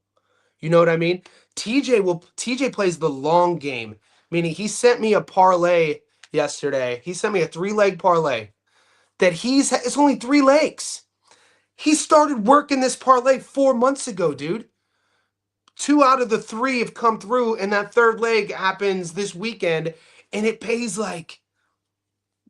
S1: You know what I mean? TJ plays the long game, meaning he sent me a parlay yesterday. He sent me a 3-leg parlay that it's only 3 legs. He started working this parlay 4 months ago, dude. 2 out of the 3 have come through, and that third leg happens this weekend, and it pays like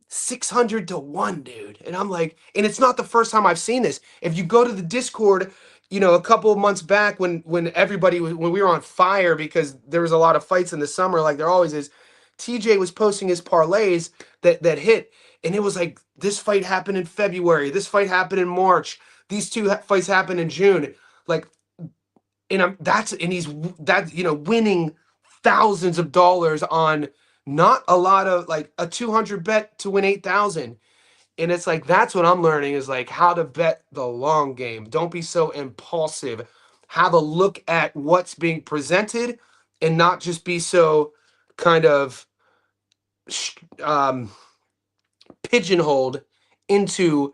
S1: 600 to 1, dude. And I'm like, and it's not the first time I've seen this. If you go to the Discord, you know, a couple of months back when everybody was, when we were on fire because there was a lot of fights in the summer, like there always is, TJ was posting his parlays that hit, and it was like, this fight happened in February, this fight happened in March, these 2 fights happened in June. Like, and he's that, you know, winning thousands of dollars on not a lot of, like, a 200 bet to win 8,000. And it's like, that's what I'm learning is like how to bet the long game. Don't be so impulsive. Have a look at what's being presented and not just be so kind of um, pigeonholed into,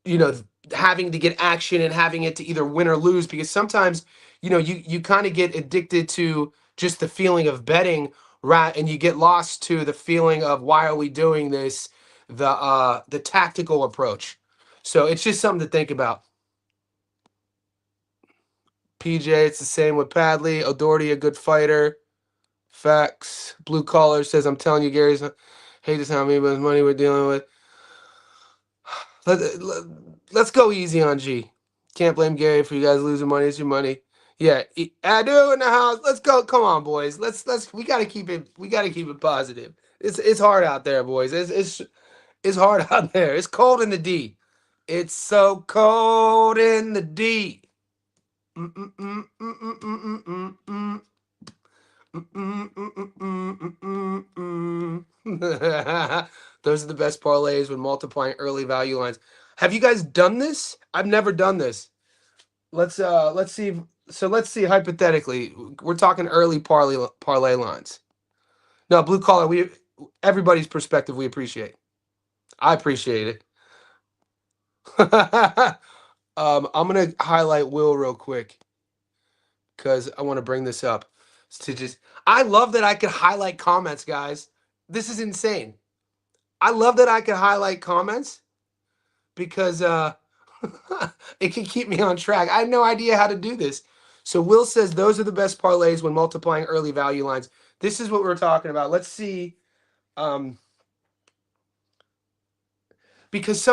S1: you know, having to get action and having it to either win or lose, because sometimes, you know, you kind of get addicted to just the feeling of betting, right? And you get lost to the feeling of, why are we doing this, the tactical approach. So it's just something to think about. PJ, it's the same with Padley. O'Doherty, a good fighter. Facts. Blue Collar says, I'm telling you, Gary's hate this how many money we're dealing with. Let's go easy on G. Can't blame Gary for you guys losing money. It's your money. Yeah, Adu in the house. Let's go. Come on, boys. Let's. We gotta keep it. We gotta keep it positive. It's hard out there, boys. It's hard out there. It's cold in the D. It's so cold in the D. Those are the best parlays when multiplying early value lines. Have you guys done this? I've never done this. Let's see. So let's see hypothetically. We're talking early parlay lines. No, blue collar. Everybody's perspective we appreciate. I appreciate it. I'm gonna highlight Will real quick because I want to bring this up. To just, I love that I could highlight comments, guys. This is insane. I love that I can highlight comments because it can keep me on track. I had no idea how to do this. So Will says those are the best parlays when multiplying early value lines. This is what we're talking about. Let's see. Because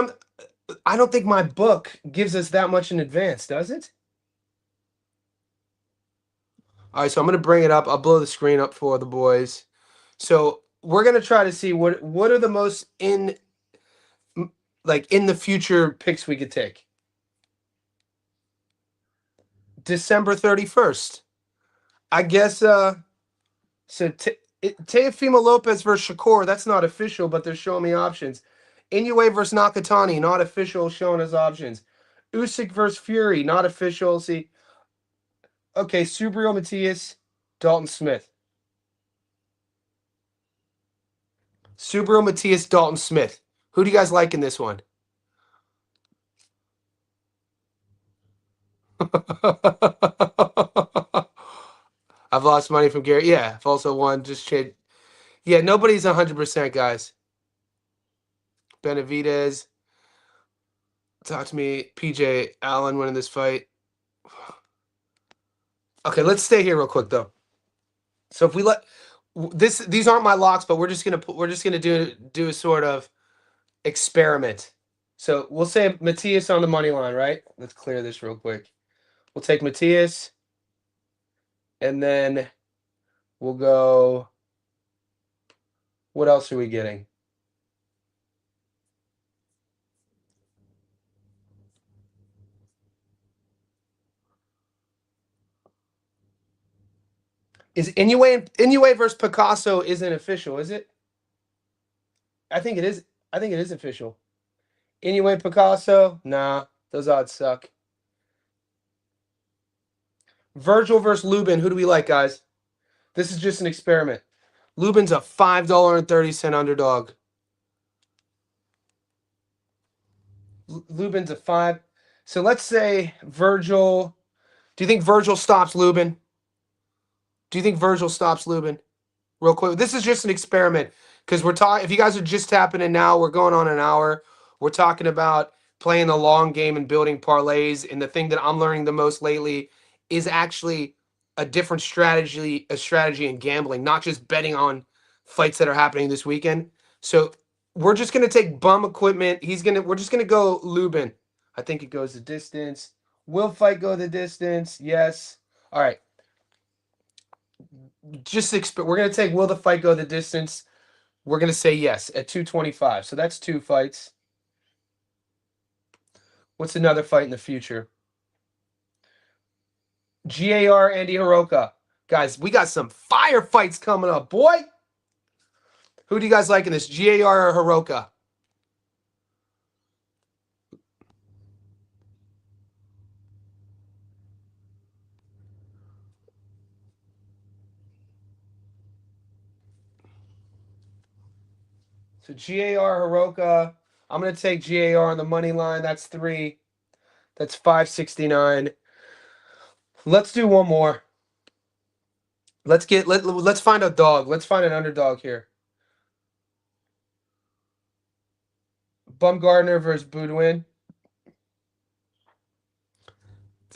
S1: I don't think my book gives us that much in advance, does it? All right, so I'm going to bring it up. I'll blow the screen up for the boys. So we're going to try to see what are the most in the future picks we could take. December 31st. I guess so Teofimo Lopez versus Shakur, that's not official, but they're showing me options. Inoue versus Nakatani, not official, showing us options. Usyk versus Fury, not official. See, okay, Subriel Matias, Dalton Smith. Subriel Matias, Dalton Smith. Who do you guys like in this one? I've lost money from Gary. Yeah, I've also won. Just trade. Yeah, nobody's 100%, guys. Benavidez. Talk to me. PJ Allen winning this fight. Okay, let's stay here real quick though. So if we let these aren't my locks, but we're just gonna do a sort of experiment. So we'll say Matthias on the money line, right? Let's clear this real quick. We'll take Matthias, and then we'll go. What else are we getting? Is Inoue versus Picasso isn't official, is it? I think it is. I think it is official. Inoue Picasso? Nah, those odds suck. Virgil versus Lubin. Who do we like, guys? This is just an experiment. Lubin's a $5.30 underdog. Lubin's a 5. So let's say Virgil. Do you think Virgil stops Lubin? Do you think Virgil stops Lubin? Real quick. This is just an experiment because we're talking. If you guys are just tapping in now, we're going on an hour. We're talking about playing the long game and building parlays. And the thing that I'm learning the most lately is actually a different strategy in gambling, not just betting on fights that are happening this weekend. So we're just gonna take bum equipment. We're just gonna go Lubin. I think it goes the distance. Will fight go the distance? Yes. All right. We're gonna take will the fight go the distance? We're gonna say yes at 225. So that's 2 fights. What's another fight in the future? GAR Andy Hiroka. Guys, we got some fire fights coming up, boy. Who do you guys like in this? GAR or Hiroka? So GAR Hiroka. I'm gonna take GAR on the money line. That's 3. That's 569. Let's do one more. Let's find a dog. Let's find an underdog here. Bumgardner versus Boudouin.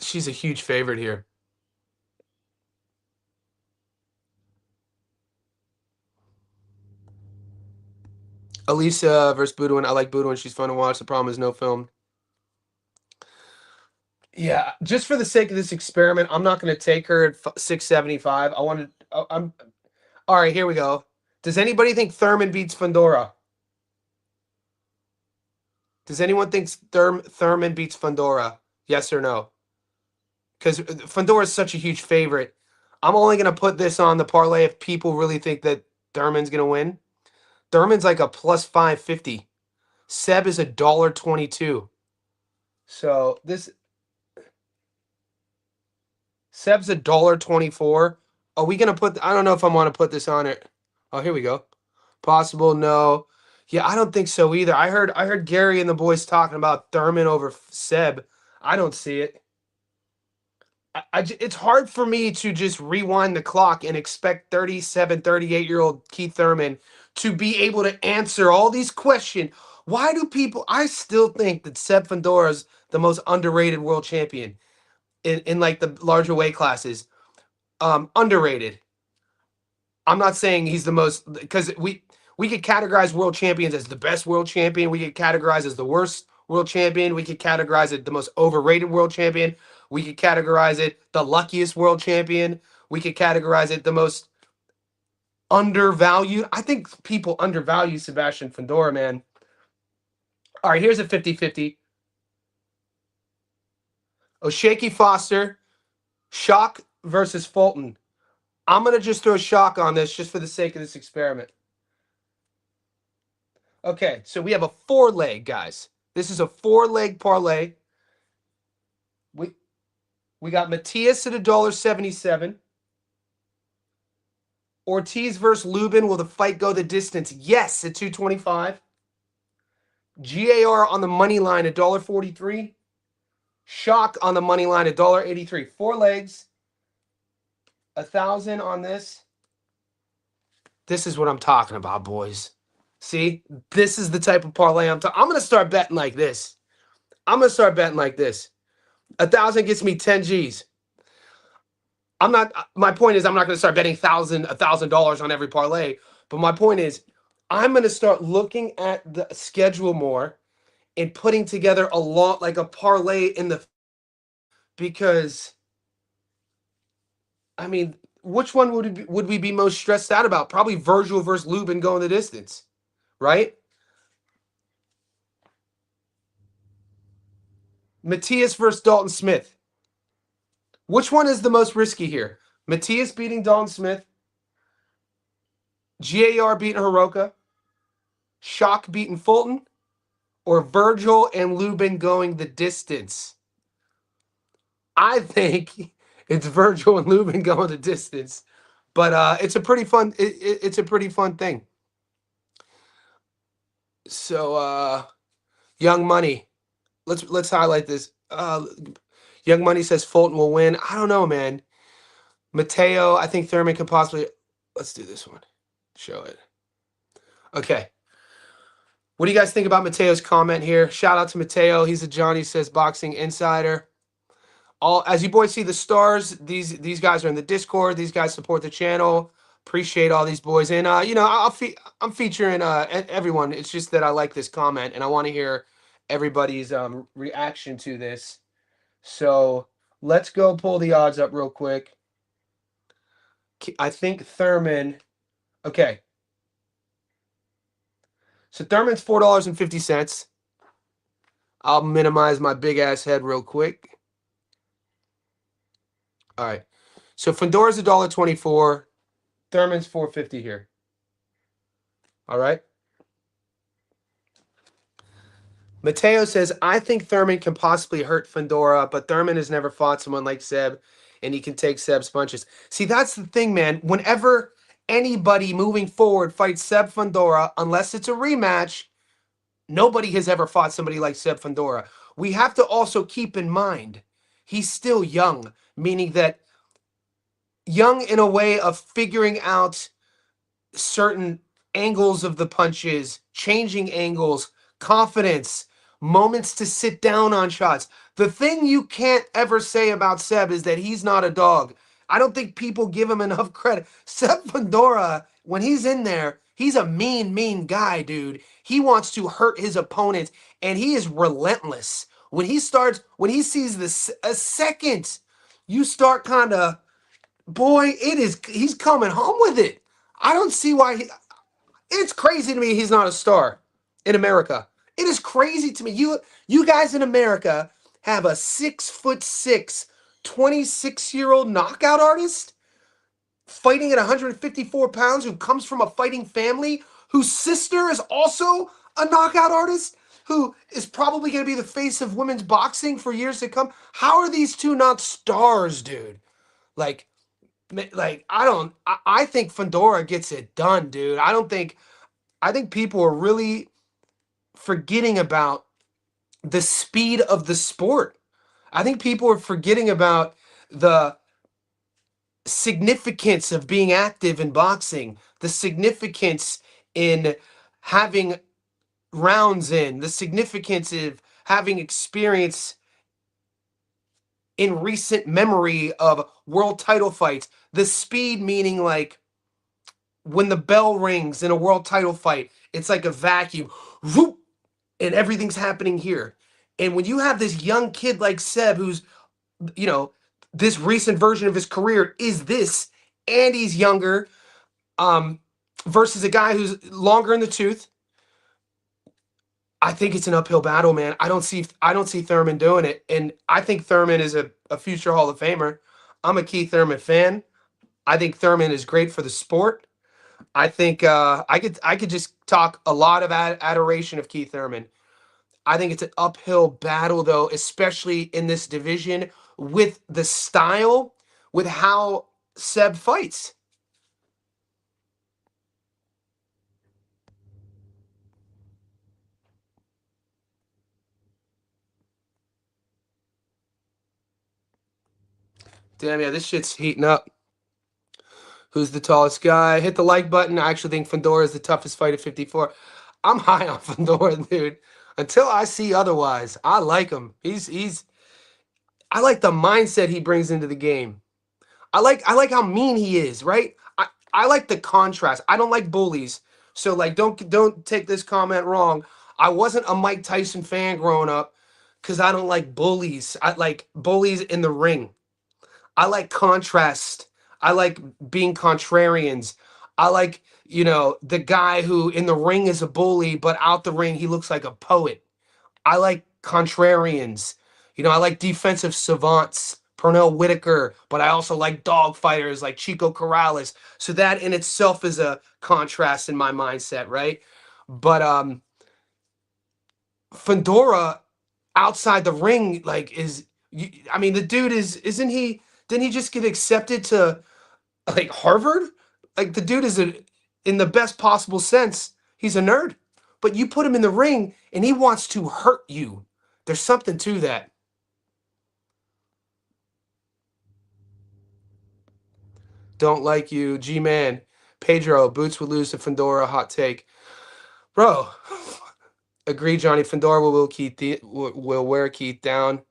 S1: She's a huge favorite here. Elisa versus Boudouin. I like Boudouin. She's fun to watch. The problem is no film. Yeah, just for the sake of this experiment, I'm not going to take her at 675. I'm all right. Here we go. Does anybody think Thurman beats Fundora? Does anyone think Thurman beats Fundora? Yes or no? Because Fundora is such a huge favorite. I'm only going to put this on the parlay if people really think that Thurman's going to win. Thurman's like a plus 550. Seb is $1.22. So this Seb's $1.24. Are we gonna put? I don't know if I want to put this on it. Oh, here we go. Possible, no. Yeah, I don't think so either. I heard Gary and the boys talking about Thurman over Seb. I don't see it. It's hard for me to just rewind the clock and expect 37, 38-year-old Keith Thurman to be able to answer all these questions. Why do people? I still think that Seb Fundora is the most underrated world champion in like the larger weight classes. Underrated. I'm not saying he's the most because we could categorize world champions as the best world champion. We could categorize as the worst world champion. We could categorize it the most overrated world champion. We could categorize it the luckiest world champion. We could categorize it the most undervalued. I think people undervalue Sebastian Fundora, man. All right, here's a 50-50. O'Shaquie Foster, Shock versus Fulton. I'm going to just throw Shock on this just for the sake of this experiment. Okay, so we have a 4-leg, guys. This is a 4-leg parlay. We got Matthias at $1.77. Ortiz versus Lubin. Will the fight go the distance? Yes, at 225. GAR on the money line at $1.43. Shock on the money line, $1.83. 4 legs, 1,000 on this. This is what I'm talking about, boys. See, this is the type of parlay I'm talking. I'm gonna start betting like this. I'm gonna start betting like this. 1,000 gets me 10 G's. I'm not. My point is, I'm not gonna start betting $1,000 on every parlay. But my point is, I'm gonna start looking at the schedule more and putting together a lot like a parlay in the because I mean, which one would we be most stressed out about? Probably Virgil versus Lubin going the distance, right? Matthias versus Dalton Smith. Which one is the most risky here? Matthias beating Dalton Smith, GAR beating Hiroka, Shock beating Fulton, or Virgil and Lubin going the distance? I think it's Virgil and Lubin going the distance, but it's a pretty fun. It's a pretty fun thing. So, Young Money. Let's highlight this. Young Money says Fulton will win. I don't know, man. Mateo, I think Thurman could possibly. Let's do this one. Show it. Okay. What do you guys think about Mateo's comment here? Shout out to Mateo. He's a Johnny Says Boxing Insider. All as you boys see the stars, these guys are in the Discord. These guys support the channel. Appreciate all these boys. And I'm featuring everyone. It's just that I like this comment and I want to hear everybody's reaction to this. So let's go pull the odds up real quick. I think Thurman. Okay. So Thurman's $4.50. I'll minimize my big ass head real quick. All right. So Fundora's $1.24. Thurman's $4.50 here. All right. Mateo says, I think Thurman can possibly hurt Fundora, but Thurman has never fought someone like Seb, and he can take Seb's punches. See, that's the thing, man. Whenever anybody moving forward fights Seb Fundora, unless it's a rematch, nobody has ever fought somebody like Seb Fundora. We have to also keep in mind, he's still young, meaning that young in a way of figuring out certain angles of the punches, changing angles, confidence, moments to sit down on shots. The thing you can't ever say about Seb is that he's not a dog. I don't think people give him enough credit. Seb Fundora, when he's in there, he's a mean guy, dude. He wants to hurt his opponent, and he is relentless. When he sees this a second, you start kind of, boy, he's coming home with it. I don't see why it's crazy to me he's not a star in America. It is crazy to me. You guys in America have a 6'6", 26-year-old knockout artist fighting at 154 pounds who comes from a fighting family, whose sister is also a knockout artist, who is probably going to be the face of women's boxing for years to come. How are these two not stars, dude? Like, I think Fundora gets it done, dude. I think people are really forgetting about the speed of the sport. I think people are forgetting about the significance of being active in boxing, the significance in having rounds in, the significance of having experience in recent memory of world title fights. The speed meaning like when the bell rings in a world title fight, it's like a vacuum. Whoop, and everything's happening here. And when you have this young kid like Seb, who's, you know, this recent version of his career is this, and he's younger, versus a guy who's longer in the tooth, I think it's an uphill battle, man. I don't see Thurman doing it. And I think Thurman is a future Hall of Famer. I'm a Keith Thurman fan. I think Thurman is great for the sport. I think I could just talk a lot of adoration of Keith Thurman. I think it's an uphill battle, though, especially in this division with the style, with how Seb fights. Damn, yeah, this shit's heating up. Who's the tallest guy? Hit the like button. I actually think Fedora is the toughest fight at 54. I'm high on Fedora, dude. Until I see otherwise, I like him. I like the mindset he brings into the game. I like how mean he is, right? I like the contrast. I don't like bullies. So like don't take this comment wrong. I wasn't a Mike Tyson fan growing up because I don't like bullies. I like bullies in the ring. I like contrast. I like being contrarians. I like, the guy who in the ring is a bully, but out the ring he looks like a poet. I like contrarians. I like defensive savants, Pernell Whitaker, but I also like dog fighters like Chico Corrales. So that in itself is a contrast in my mindset, right? But Fedora outside the ring, like, I mean, the dude isn't he? Didn't he just get accepted to like Harvard? Like the dude is in the best possible sense, he's a nerd. But you put him in the ring and he wants to hurt you. There's something to that. Don't like you, G-Man. Pedro, Boots would lose to Fedora. Hot take, bro. Agree, Johnny. Fedora will wear Keith down.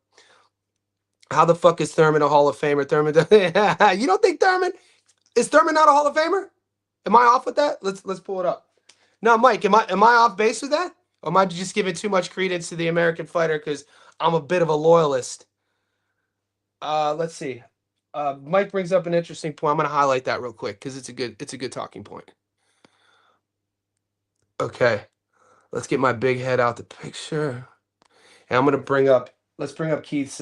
S1: How the fuck is Thurman a Hall of Famer? Thurman, you don't think Thurman is Thurman not a Hall of Famer? Am I off with that? Let's pull it up. No, Mike, am I off base with that? Or am I just giving too much credence to the American fighter because I'm a bit of a loyalist? Let's see. Mike brings up an interesting point. I'm gonna highlight that real quick because it's a good talking point. Okay, let's get my big head out the picture, and I'm gonna let's bring up Keith's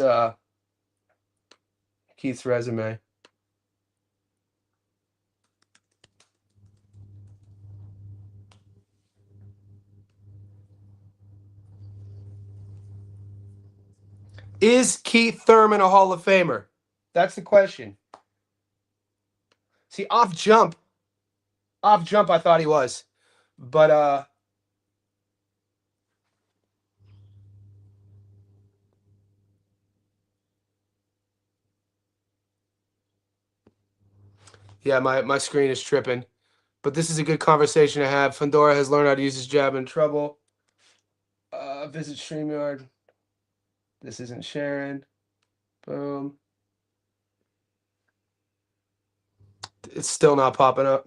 S1: resume. Is Keith Thurman a Hall of Famer? That's the question. See, off jump, I thought he was, but yeah, my screen is tripping. But this is a good conversation to have. Fedora has learned how to use his jab in trouble. Visit StreamYard. This isn't sharing. Boom. It's still not popping up.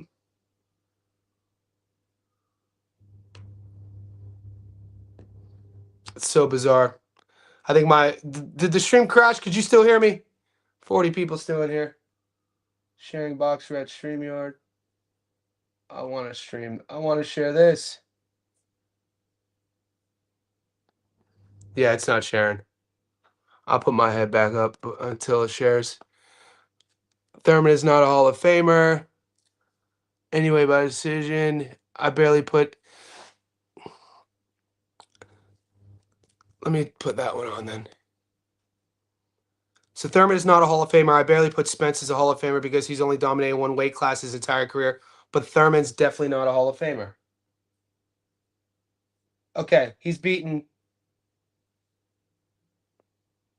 S1: It's so bizarre. I think did the stream crash? Could you still hear me? 40 people still in here. Sharing box red StreamYard. I want to stream. I want to share this. Yeah, it's not sharing. I'll put my head back up until it shares. Thurman is not a Hall of Famer. Anyway, by decision. I barely put. Let me put that one on then. So Thurman is not a Hall of Famer. I barely put Spence as a Hall of Famer because he's only dominated one weight class his entire career. But Thurman's definitely not a Hall of Famer. Okay, he's beaten.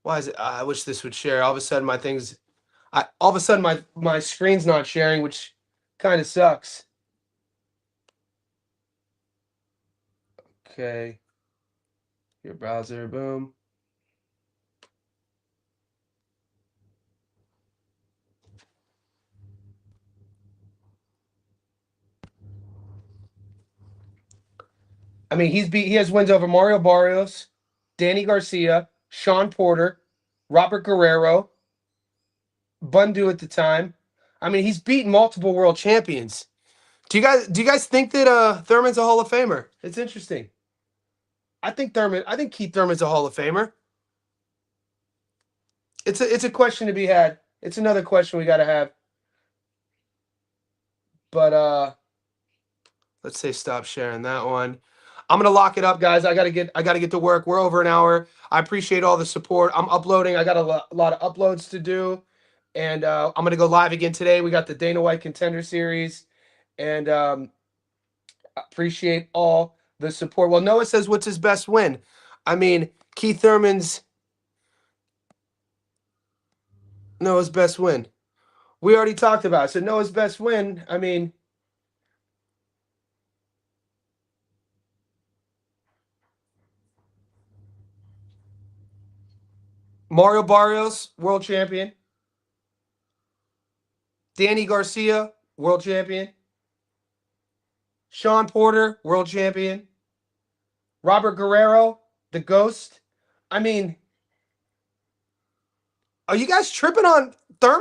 S1: Why is it? I wish this would share. All of a sudden, my screen's not sharing, which kind of sucks. Okay, your browser, boom. I mean, he has wins over Mario Barrios, Danny Garcia, Sean Porter, Robert Guerrero, Bundu at the time. I mean, he's beaten multiple world champions. Do you guys think that Thurman's a Hall of Famer? It's interesting. I think Keith Thurman's a Hall of Famer. It's a question to be had. It's another question we got to have. But let's say stop sharing that one. I'm gonna lock it up, guys. I gotta get to work. We're over an hour. I appreciate all the support. I'm uploading. I got a lot of uploads to do, and I'm gonna go live again today. We got the Dana White Contender Series, and appreciate all the support. Well, Noah says, "What's his best win?" I mean, Keith Thurman's. Noah's best win. We already talked about it. So Noah's best win. I mean, Mario Barrios, world champion. Danny Garcia, world champion. Sean Porter, world champion. Robert Guerrero, the ghost. I mean, are you guys tripping on Thurman?